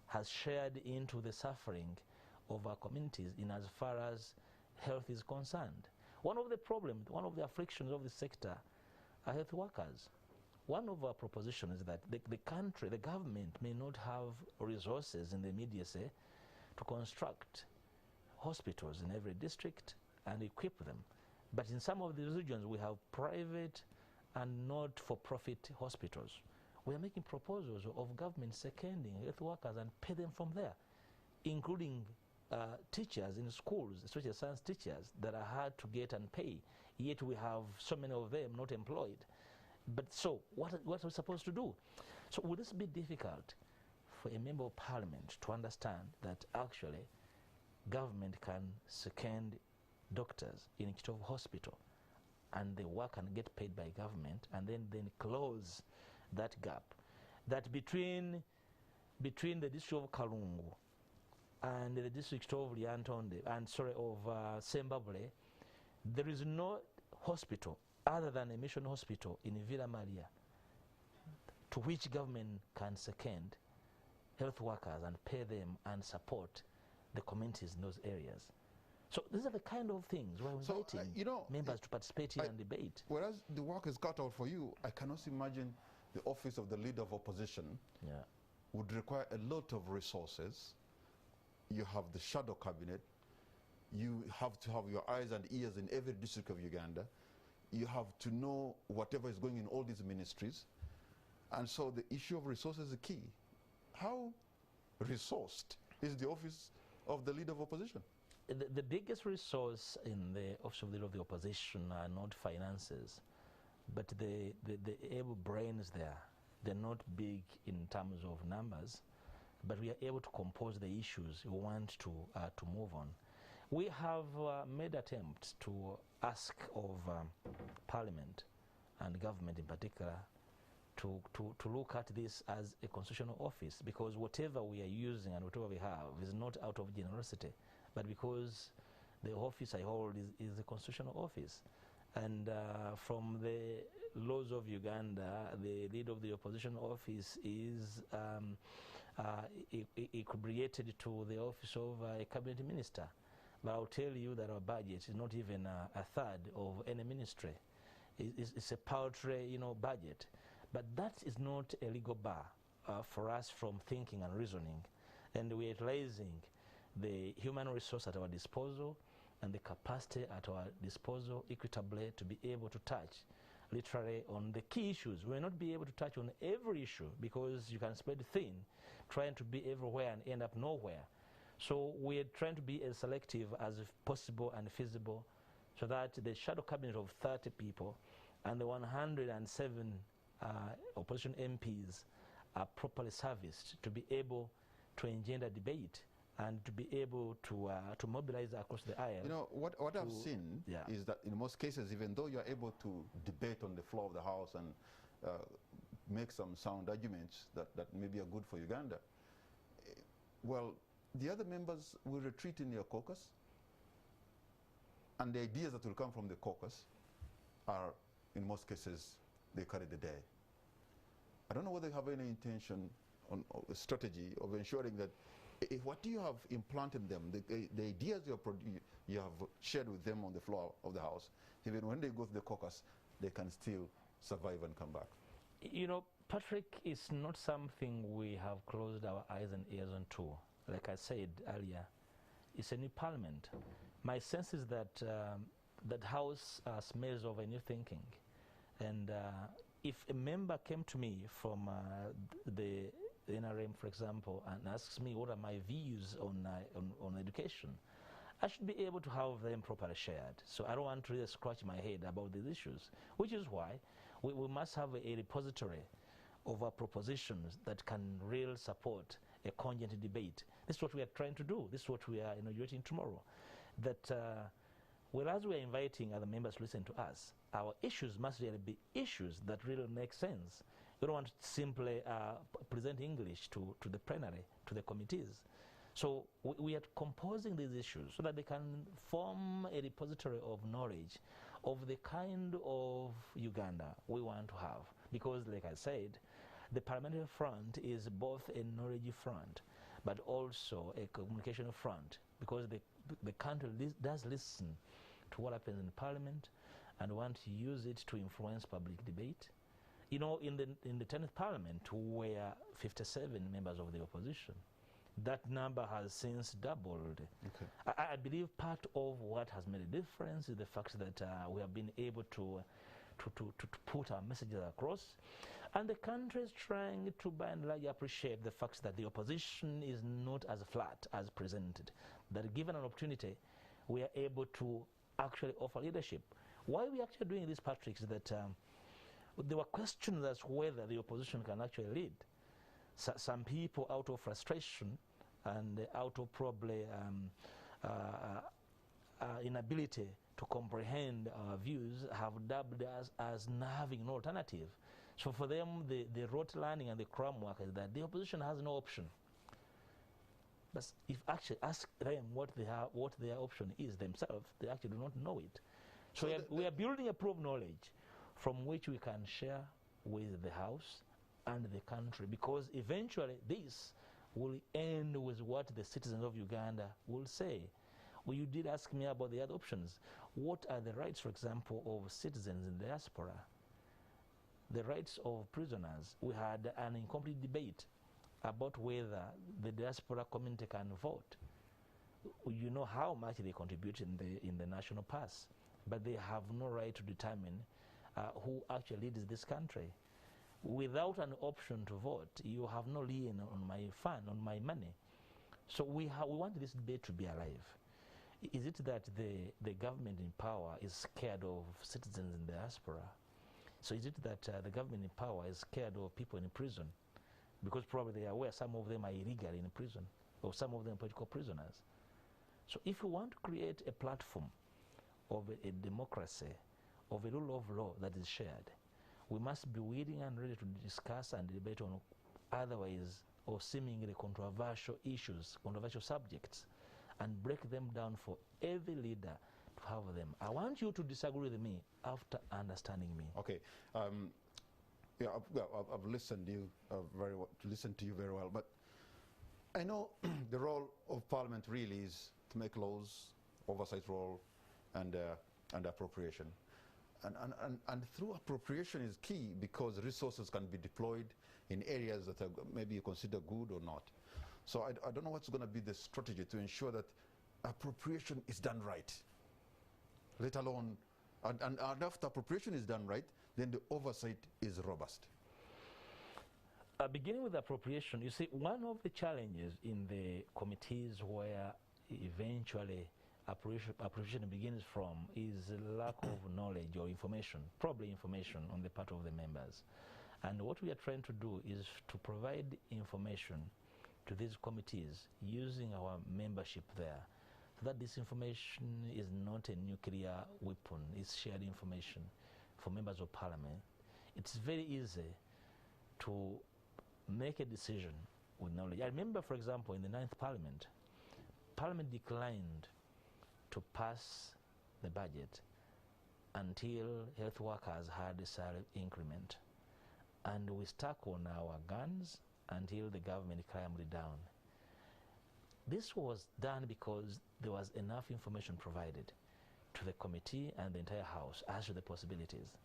B: has shared into the suffering of our communities in as far as health is concerned. One of the problems, one of the afflictions of the sector are health workers. One of our propositions is that the country, the government may not have resources in the immediacy to construct hospitals in every district and equip them. But in some of these regions, we have private and not-for-profit hospitals. We are making proposals of government seconding health workers and pay them from there, including teachers in schools, especially science teachers, that are hard to get and pay, yet we have so many of them not employed. But so, what are we supposed to do? So would this be difficult for a member of parliament to understand that actually government can second doctors in Kitovu Hospital and they work and get paid by government, and then close that gap, that between the district of Kalungu and the district of Lyantonde, and of Sembabule, there is no hospital other than a mission hospital in Villa Maria to which government can second health workers and pay them and support the communities in those areas. So these are the kind of things we're inviting members to participate in and debate.
A: Whereas the work is cut out for you, I can also imagine the office of the leader of opposition would require a lot of resources. You have the shadow cabinet. You have to have your eyes and ears in every district of Uganda. You have to know whatever is going in all these ministries. And so the issue of resources is key. How resourced is the office of the leader of opposition?
B: The biggest resource in the office of the leader of the opposition are not finances, but the able brains there. They're not big in terms of numbers, but we are able to compose the issues we want to move on. We have made attempts to ask of Parliament and government in particular to look at this as a constitutional office, because whatever we are using and whatever we have is not out of generosity, but because the office I hold is a constitutional office. And from the laws of Uganda, the leader of the opposition office is equated to the office of a cabinet minister. But I'll tell you that our budget is not even a third of any ministry. It's a paltry, budget. But that is not a legal bar for us from thinking and reasoning. And we are utilizing the human resource at our disposal and the capacity at our disposal equitably to be able to touch literally on the key issues. We will not be able to touch on every issue because you can spread thin trying to be everywhere and end up nowhere. So we are trying to be as selective as possible and feasible so that the shadow cabinet of 30 people and the 107 opposition MPs are properly serviced to be able to engender debate and to be able to mobilize across the aisle.
A: What I've seen is that in most cases, even though you're able to debate on the floor of the House and make some sound arguments that maybe are good for Uganda, well, the other members will retreat in their caucus, and the ideas that will come from the caucus are, in most cases, they carry the day. I don't know whether you have any intention on a strategy of ensuring that what you have implanted in them, the ideas you have shared with them on the floor of the House, even when they go to the caucus, they can still survive and come back.
B: Patrick, it's not something we have closed our eyes and ears onto. Like I said earlier, it's a new parliament. My sense is that that House smells of a new thinking. And if a member came to me from the NRM, for example, and asks me what are my views on education, I should be able to have them properly shared. So I don't want to really scratch my head about these issues, which is why we must have a repository of our propositions that can really support a congent debate. This is what we are trying to do. This is what we are inaugurating tomorrow. That whereas we are inviting other members to listen to us, our issues must really be issues that really make sense. We don't want to simply present English to the plenary, to the committees. So we are composing these issues so that they can form a repository of knowledge of the kind of Uganda we want to have. Because, like I said, the parliamentary front is both a knowledge front, but also a communication front, because the country does listen to what happens in Parliament and want to use it to influence public debate. In the 10th Parliament, were 57 members of the opposition. That number has since doubled.
A: Okay.
B: I believe part of what has made a difference is the fact that we have been able to put our messages across. And the country is trying to, by and large, appreciate the fact that the opposition is not as flat as presented. That given an opportunity, we are able to actually offer leadership. Why we are actually doing this, Patrick, is that there were questions as to whether the opposition can actually lead. Some people, out of frustration and out of probably inability to comprehend our views, have dubbed us as not having an alternative. So for them, the rote learning and the cram work is that the opposition has no option. But if actually ask them what their option is themselves, they actually do not know it. So we are building a pool of knowledge from which we can share with the House and the country, because eventually this will end with what the citizens of Uganda will say. Well, you did ask me about the other options. What are the rights, for example, of citizens in the diaspora? The rights of prisoners. We had an incomplete debate about whether the diaspora community can vote. You know how much they contribute in the national purse, but they have no right to determine who actually leads this country. Without an option to vote, you have no lien on my fund, on my money. So we want this debate to be alive. Is it that the government in power is scared of citizens in the diaspora? So is it that the government in power is scared of people in prison? Because probably they are aware some of them are illegally in prison, or some of them are political prisoners. So if we want to create a platform of a democracy, of a rule of law that is shared, we must be willing and ready to discuss and debate on otherwise or seemingly controversial issues, controversial subjects, and break them down for every leader to have them. I want you to disagree with me after understanding me.
A: Okay. Yeah, I've listened to you listened to you very well, but I know the role of Parliament really is to make laws, oversight role, and appropriation. And through appropriation is key, because resources can be deployed in areas that are maybe you consider good or not. So I don't know what's going to be the strategy to ensure that appropriation is done right, let alone, and after appropriation is done right, then the oversight is robust.
B: Beginning with appropriation, you see, one of the challenges in the committees where eventually appropriation begins from is a lack of knowledge or information, probably information on the part of the members. And what we are trying to do is to provide information to these committees using our membership there, so that this information is not a nuclear weapon, it's shared information for members of Parliament. It's very easy to make a decision with knowledge. I remember, for example, in the 9th Parliament, Parliament declined to pass the budget until health workers had a salary increment. And we stuck on our guns until the government clamped it down. This was done because there was enough information provided to the committee and the entire House as to the possibilities.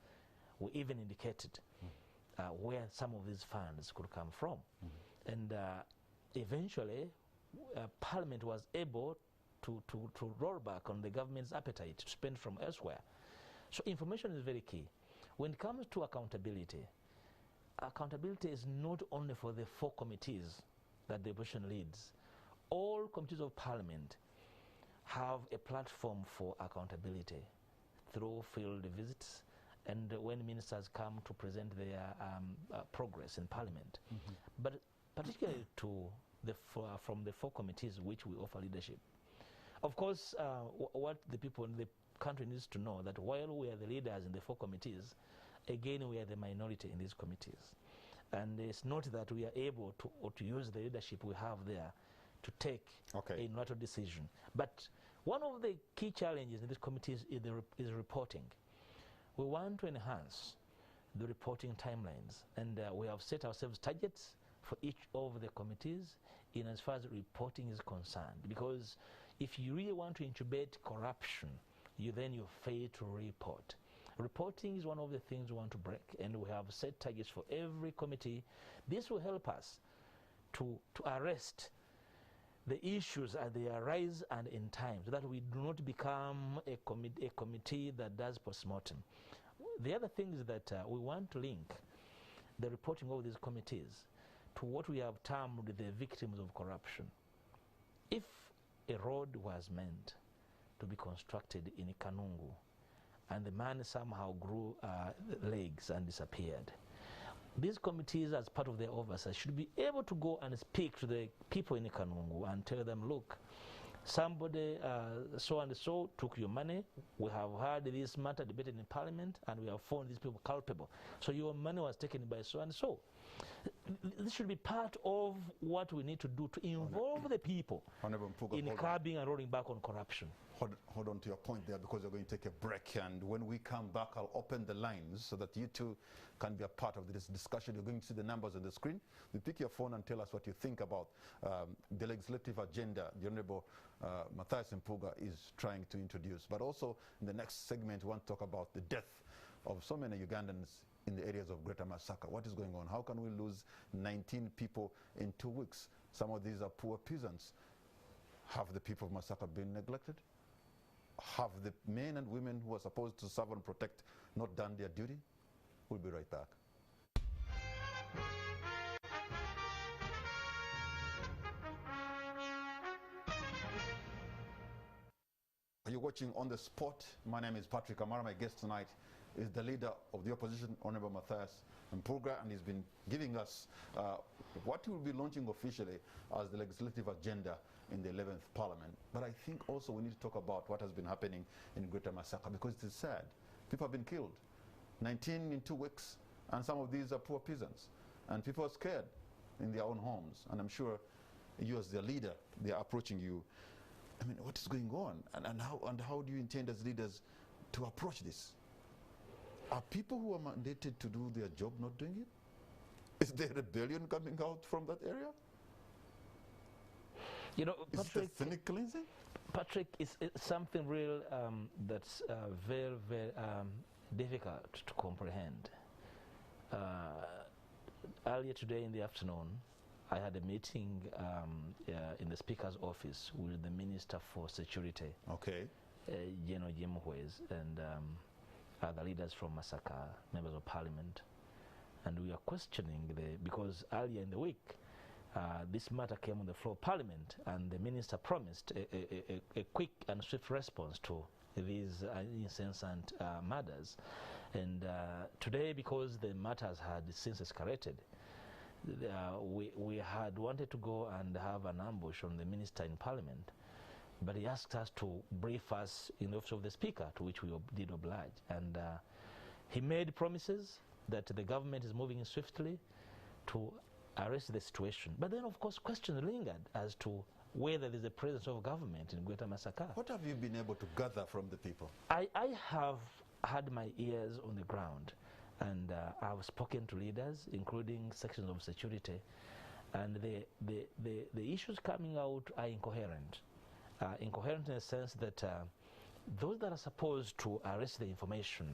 B: We even indicated where some of these funds could come from. And eventually, Parliament was able to roll back on the government's appetite to spend from elsewhere. So information is very key. When it comes to accountability, accountability is not only for the 4 committees that the opposition leads. All committees of Parliament have a platform for accountability through field visits and when ministers come to present their progress in Parliament. But particularly from the 4 committees which we offer leadership. Of course, what the people in the country needs to know, that while we are the leaders in the 4 committees, again we are the minority in these committees. And it's not that we are able to use the leadership we have there to take a unilateral decision. But one of the key challenges in these committees is reporting. We want to enhance the reporting timelines, and we have set ourselves targets for each of the committees in as far as reporting is concerned. Because if you really want to incubate corruption, you fail to report. Reporting is one of the things we want to break, and we have set targets for every committee. This will help us to arrest the issues as they arise and in time, so that we do not become a committee that does postmortem. The other thing is that we want to link the reporting of these committees to what we have termed the victims of corruption. If a road was meant to be constructed in Kanungu and the man somehow grew legs and disappeared, these committees, as part of their oversight, should be able to go and speak to the people in Kanungu and tell them, look, somebody so and so took your money. We have heard this matter debated in Parliament and we have found these people culpable. So your money was taken by so and so. This should be part of what we need to do to involve the people
A: Mpuuga,
B: in curbing and rolling back on corruption.
A: Hold on to your point there, because we're going to take a break, and when we come back I'll open the lines so that you too can be a part of this discussion. You're going to see the numbers on the screen. You pick your phone and tell us what you think about the legislative agenda the Honorable Matthias Mpuuga is trying to introduce. But also in the next segment we want to talk about the death of so many Ugandans in the areas of Greater Masaka. What is going on? How can we lose 19 people in 2 weeks? Some of these are poor peasants. Have the people of Masaka been neglected? Have the men and women who are supposed to serve and protect not done their duty? We'll be right back. Are you watching On the Spot? My name is Patrick Amara. My guest tonight is the leader of the opposition, Honorable Matthias Mpuuga, and he's been giving us what he will be launching officially as the legislative agenda in the 11th Parliament. But I think also we need to talk about what has been happening in Greater Masaka, because it is sad. People have been killed, 19 in 2 weeks, and some of these are poor peasants. And people are scared in their own homes. And I'm sure you as their leader, they are approaching you. I mean, what is going on? And how do you intend as leaders to approach this? Are people who are mandated to do their job not doing it? Is there rebellion coming out from that area?
B: You know, Patrick,
A: is it ethnic cleansing?
B: Patrick, it's something real that's very, very difficult to comprehend. Earlier today in the afternoon, I had a meeting in the Speaker's office with the Minister for Security,
A: okay,
B: Jeno Jemwes, and other leaders from Masaka, members of Parliament, and we are questioning because earlier in the week, this matter came on the floor of Parliament, and the Minister promised a quick and swift response to these incessant murders. And today, because the matters had since escalated, we had wanted to go and have an ambush on the Minister in Parliament, but he asked us to brief us in the office of the Speaker, to which we did oblige. And he made promises that the government is moving swiftly to arrest the situation. But then, of course, questions lingered as to whether there's a presence of government in Greater Masaka.
A: What have you been able to gather from the people?
B: I have had my ears on the ground, and I've spoken to leaders, including sections of security, and the issues coming out are incoherent. Incoherent in the sense that those that are supposed to arrest the information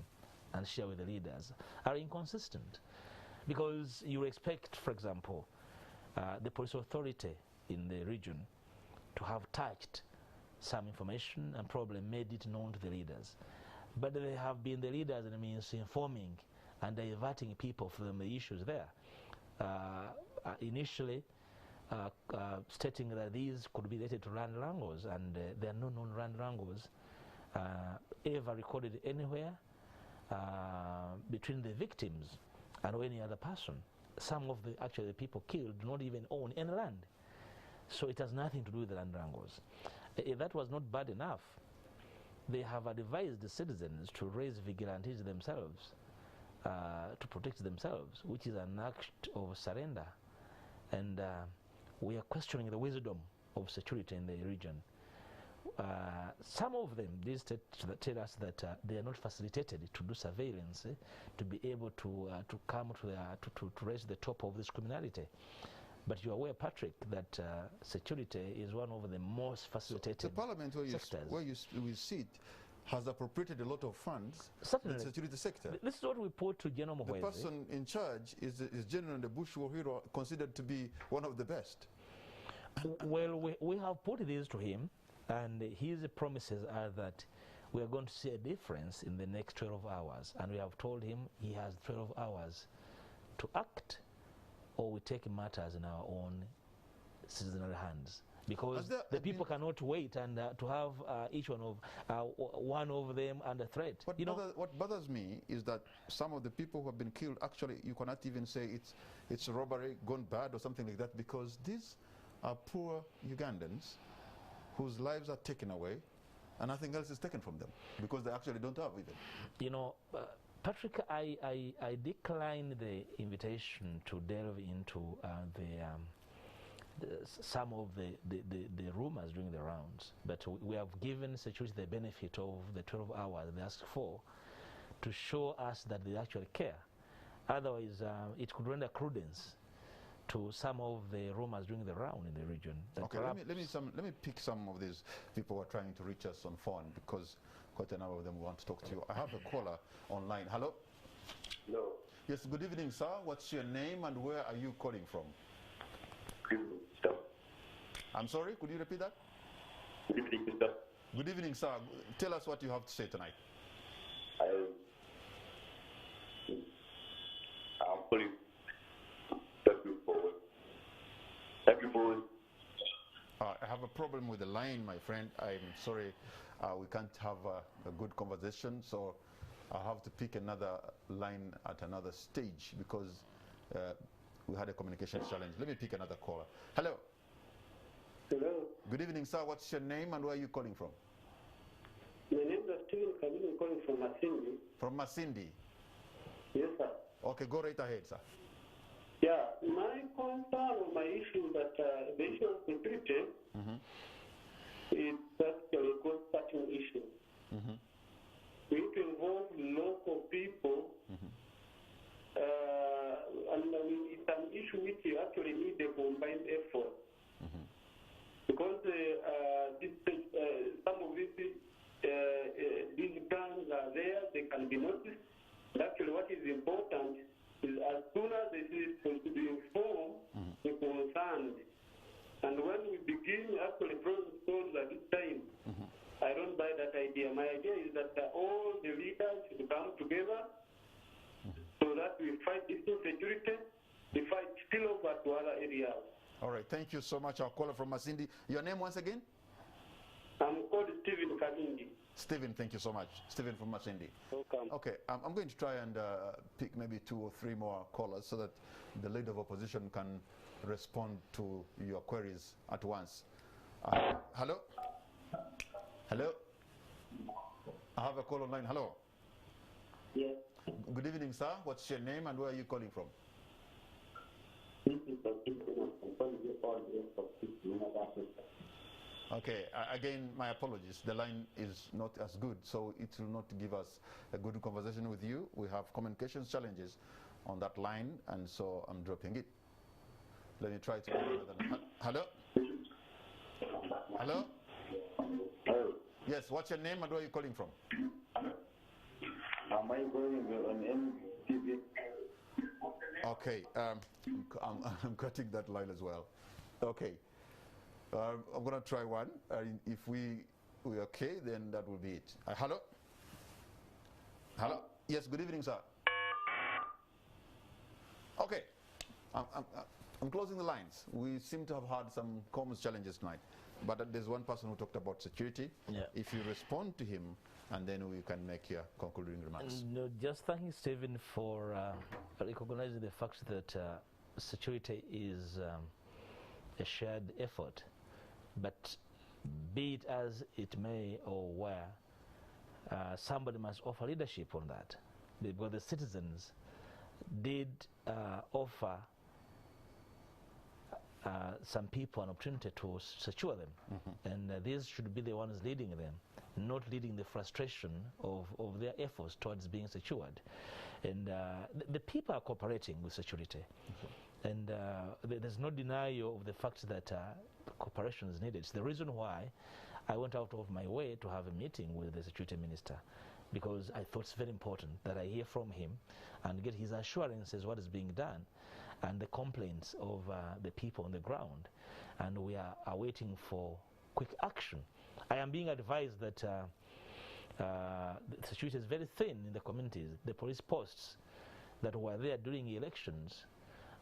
B: and share with the leaders are inconsistent. Because you expect, for example, the police authority in the region to have touched some information and probably made it known to the leaders. But they have been the leaders, and it means informing and diverting people from the issues there. Initially, stating that these could be related to land wrangles, and there are no known land wrangles ever recorded anywhere between the victims and any other person. Some of the people killed do not even own any land. So it has nothing to do with the land wrangles. If that was not bad enough, they have advised the citizens to raise vigilantes themselves, to protect themselves, which is an act of surrender. And we are questioning the wisdom of security in the region. Some of them did tell us that they are not facilitated to do surveillance, to be able to come to raise the top of this criminality. But you are aware, Patrick, that security is one of the most facilitated
A: the Parliament where we sit has appropriated a lot of funds in the security sector.
B: This is what we put to General Mwezi.
A: The person in charge is General Bush Wahiro, considered to be one of the best.
B: Well, we have put this to him, and his promises are that we are going to see a difference in the next 12 hours. And we have told him he has 12 hours to act, or we take matters in our own citizenry hands. Because the people cannot wait and to have each one of them under threat.
A: What bothers me is that some of the people who have been killed, actually, you cannot even say it's robbery gone bad or something like that, because these are poor Ugandans whose lives are taken away and nothing else is taken from them because they actually don't have even.
B: Patrick, I declined the invitation to delve into some of the rumors during the rounds, but we have given security the benefit of the 12 hours they asked for to show us that they actually care. Otherwise, it could render credence to some of the rumors during the round in the region.
A: Okay, let me pick some of these people who are trying to reach us on phone, because quite a number of them want to talk to you. I have a caller online. Hello?
C: Hello.
A: Yes, good evening, sir. What's your name and where are you calling from?
C: Good evening, sir.
A: I'm sorry, could you repeat that?
C: Good evening, sir.
A: Good evening, sir. Tell us what you have to say tonight.
C: I'm calling. Thank you for
A: I have a problem with the line, my friend. I'm sorry. We can't have a good conversation, so I'll have to pick another line at another stage because we had a communication challenge. Let me pick another caller. Hello.
C: Hello.
A: Good evening, sir. What's your name and where are you calling from?
C: My name is Steven Kamini, calling from Masindi.
A: From Masindi?
C: Yes, sir.
A: Okay, go right ahead, sir.
C: Yeah, my concern or my issue that the issue of security is actually a cost-cutting issue. We need to involve local people, and it's an issue which you actually need a combined effort. Because some of these plans are there, they can be noticed. But actually, what is important is as soon as it is to be informed, the concerned. And when we begin actually throwing stones at this time, I don't buy that idea. My idea is that all the leaders should come together so that we fight this insecurity, we fight spill over to other areas.
A: All right, thank you so much. Our caller from Masindi. Your name once again?
C: I'm called Stephen Kamindi.
A: Stephen, thank you so much. Stephen from Masindi.
C: Welcome.
A: Okay, I'm going to try and pick maybe 2 or 3 more callers so that the leader of opposition can respond to your queries at once. Hello? Hello? I have a call online. Hello?
C: Yes.
A: Good evening, sir. What's your name and where are you calling from? Okay, again, my apologies. The line is not as good, so it will not give us a good conversation with you. We have communications challenges on that line, and so I'm dropping it. Let me try to call another. Hello? Hello?
C: Hello.
A: Yes, what's your name and where are you calling from?
C: Am I going on MTV?
A: Okay, I'm cutting that line as well. Okay. I'm going to try one. If we're okay, then that will be it. Hello? Hello? Yes, good evening, sir. Okay. I'm closing the lines. We seem to have had some comms challenges tonight. But there's one person who talked about security. Yeah. If you respond to him, and then we can make your concluding remarks.
B: No, just thanking Stephen for recognizing the fact that security is a shared effort. But be it as it may or where, somebody must offer leadership on that. Because the citizens did offer some people an opportunity to secure them. And these should be the ones leading them, not leading the frustration of their efforts towards being secured. And the people are cooperating with security. And there's no denial of the fact that cooperation is needed. It's the reason why I went out of my way to have a meeting with the security minister, because I thought it's very important that I hear from him and get his assurances what is being done. and the complaints of the people on the ground, and we are awaiting for quick action. I am being advised that the situation is very thin in the communities. The police posts that were there during elections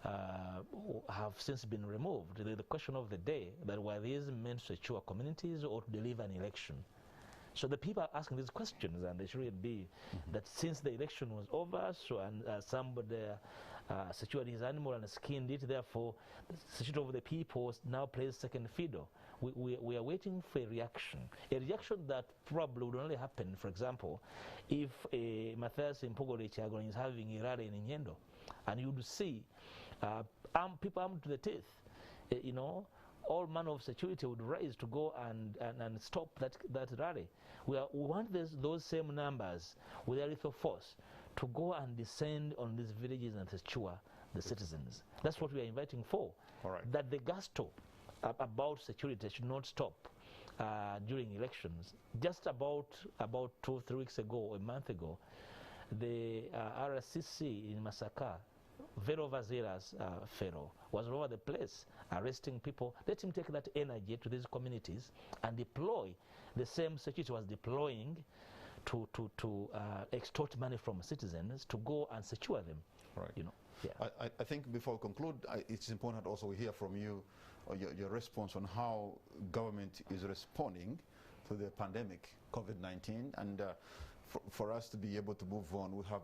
B: have since been removed. The question of the day, that were these meant to secure communities or to deliver an election? So the people are asking these questions, and they should be that since the election was over, so and somebody secured his animal and skinned it, therefore the security of the people now plays second fiddle. We are waiting for a reaction that probably would only happen, for example, if Matthias Mpuuga is having a rally in Nyendo, and you would see people armed to the teeth, all manner of security would rise to go and stop that rally. We want those same numbers with a lethal force to go and descend on these villages and secure the citizens. That's what we are inviting for.
A: All right.
B: That the gusto about security should not stop during elections. Just about 2 or 3 weeks ago, a month ago, the RCC in Masaka, Vero Vazira's fellow, was all over the place arresting people. Let him take that energy to these communities and deploy the same security was deploying to extort money from citizens to go and secure them.
A: Right.
B: Yeah.
A: I think before we conclude, it's important also we hear from you your response on how government is responding to the pandemic, COVID-19, and for us to be able to move on. We have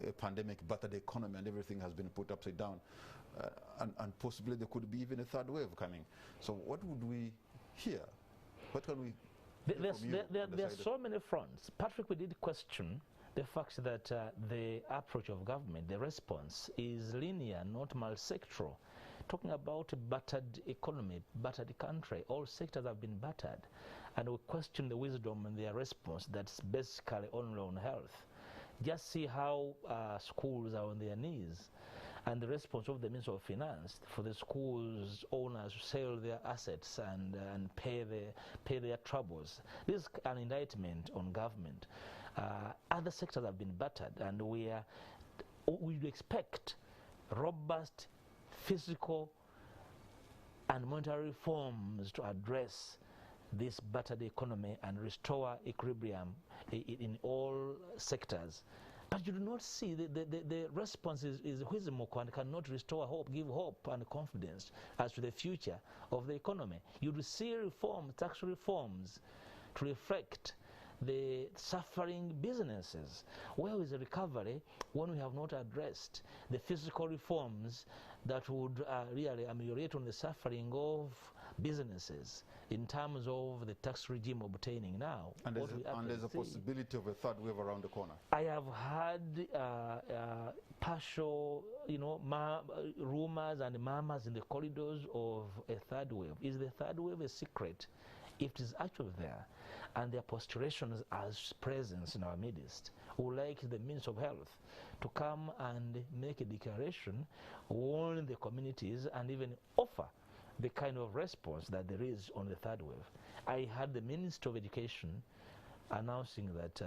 A: a pandemic battered economy, and everything has been put upside down, and possibly there could be even a third wave coming. So what would we hear? What can we
B: there are so many fronts. Patrick, we did question the fact that the approach of government, the response, is linear, not multi-sectoral. Talking about a battered economy, battered country, all sectors have been battered, and we question the wisdom and their response that's basically only on health. Just see how schools are on their knees, and the response of the Minister of Finance for the schools owners to sell their assets and pay their troubles. This is an indictment on government. Other sectors have been battered, and we would expect robust physical and monetary reforms to address this battered economy and restore equilibrium in all sectors. But you do not see the response is whimsical and cannot restore hope, give hope and confidence as to the future of the economy. You will see reforms, tax reforms, to reflect the suffering businesses. Where is the recovery when we have not addressed the physical reforms that would really ameliorate on the suffering of businesses in terms of the tax regime obtaining now?
A: And there's a possibility of a third wave around the corner.
B: I have heard partial, rumors and murmurs in the corridors of a third wave. Is the third wave a secret? If it is actually there, and their postulations as presence in our midst, we would like the Minister of Health to come and make a declaration, warn the communities, and even offer the kind of response that there is on the third wave. I had the Minister of Education announcing that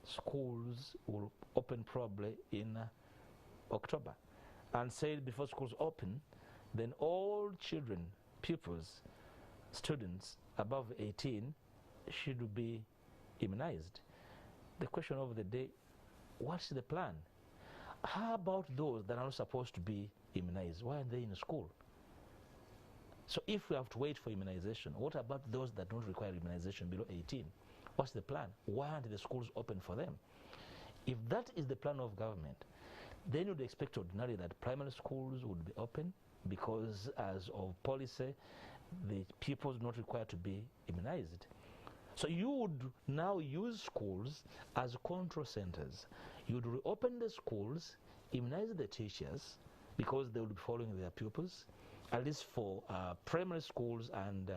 B: schools will open probably in October, and said before schools open, then all children, pupils, students above 18 should be immunized. The question of the day, what's the plan? How about those that are not supposed to be immunized? Why are they in school? So if we have to wait for immunization, what about those that don't require immunization below 18? What's the plan? Why aren't the schools open for them? If that is the plan of government, then you'd expect ordinarily that primary schools would be open, because as of policy, the pupils not required to be immunized. So you would now use schools as control centers. You'd reopen the schools, immunize the teachers, because they would be following their pupils, at least for primary schools and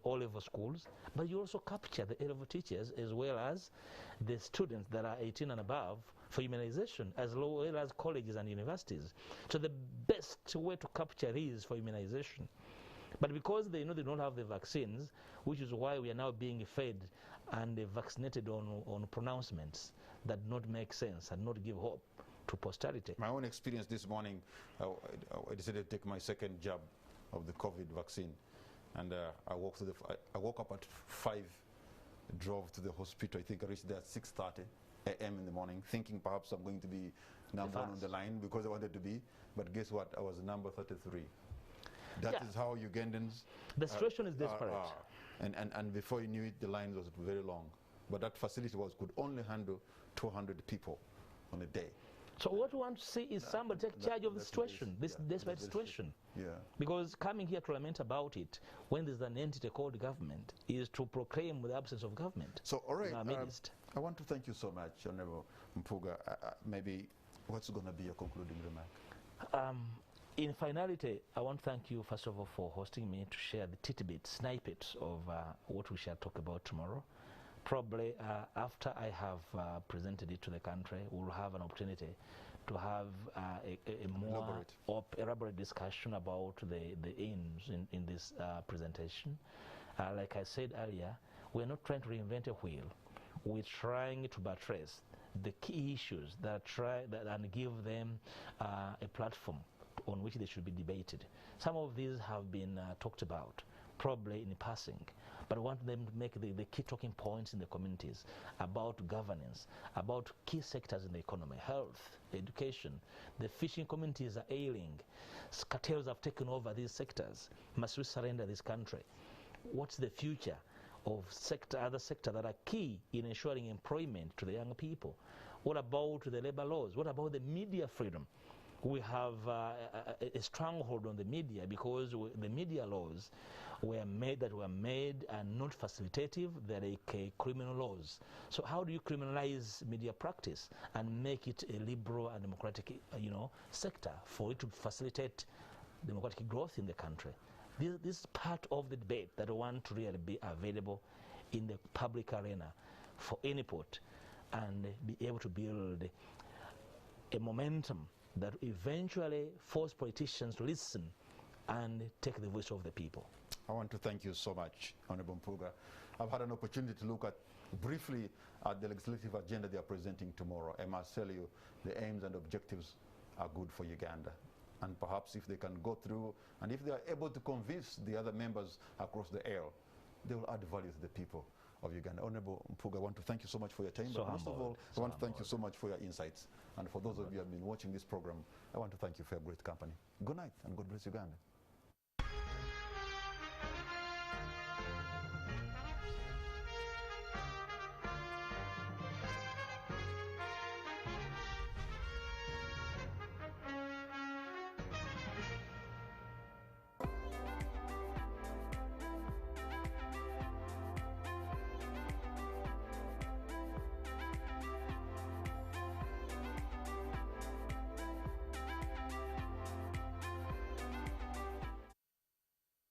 B: O-level schools. But you also capture the A-level teachers as well as the students that are 18 and above for immunization, as well as colleges and universities. So the best way to capture these for immunization. But because they know they don't have the vaccines, which is why we are now being fed and vaccinated on pronouncements that not make sense and not give hope. posterity.
A: My own experience this morning, I decided to take my second jab of the COVID vaccine, and I woke up at 5, drove to the hospital. I think I reached there at 6:30 a.m. in the morning, thinking perhaps I'm going to be number 1 on the line because I wanted to be, but guess what? I was number 33. That is how Ugandans...
B: The situation is desperate.
A: And before you knew it, the line was very long. But that facility could only handle 200 people on a day.
B: So what we want to see is somebody take charge of the situation, this desperate situation.
A: Yeah.
B: Because coming here to lament about it, when there's an entity called government, is to proclaim the absence of government.
A: So, all right,
B: in our midst.
A: I want to thank you so much, Honorable Mpuuga. Maybe what's going to be your concluding remark?
B: In finality, I want to thank you, first of all, for hosting me to share the snippets of what we shall talk about tomorrow. Probably after I have presented it to the country, we'll have an opportunity to have a more elaborate discussion about the aims in this presentation. Like I said earlier, we're not trying to reinvent a wheel. We're trying to buttress the key issues and give them a platform on which they should be debated. Some of these have been talked about, probably in passing, but I want them to make the key talking points in the communities about governance, about key sectors in the economy, health, education. The fishing communities are ailing. Cartels have taken over these sectors. Must we surrender this country? What's the future of other sectors that are key in ensuring employment to the young people? What about the labor laws? What about the media freedom? We have a stronghold on the media because the media laws were made and not facilitative. They're like criminal laws. So how do you criminalize media practice and make it a liberal and democratic, sector for it to facilitate democratic growth in the country? This is part of the debate that I want to really be available in the public arena for input and be able to build a momentum that eventually force politicians to listen and take the voice of the people.
A: I want to thank you so much, Honorable Mpuuga. I've had an opportunity to look briefly at the legislative agenda they are presenting tomorrow. I must tell you, the aims and objectives are good for Uganda. And perhaps if they can go through, and if they are able to convince the other members across the aisle, they will add value to the people of Uganda. Honorable Mpuuga, I want to thank you so much for your time. But most of all, I want to thank you so much for your insights. And for those of you who have been watching this program, I want to thank you for your great company. Good night, and God bless Uganda.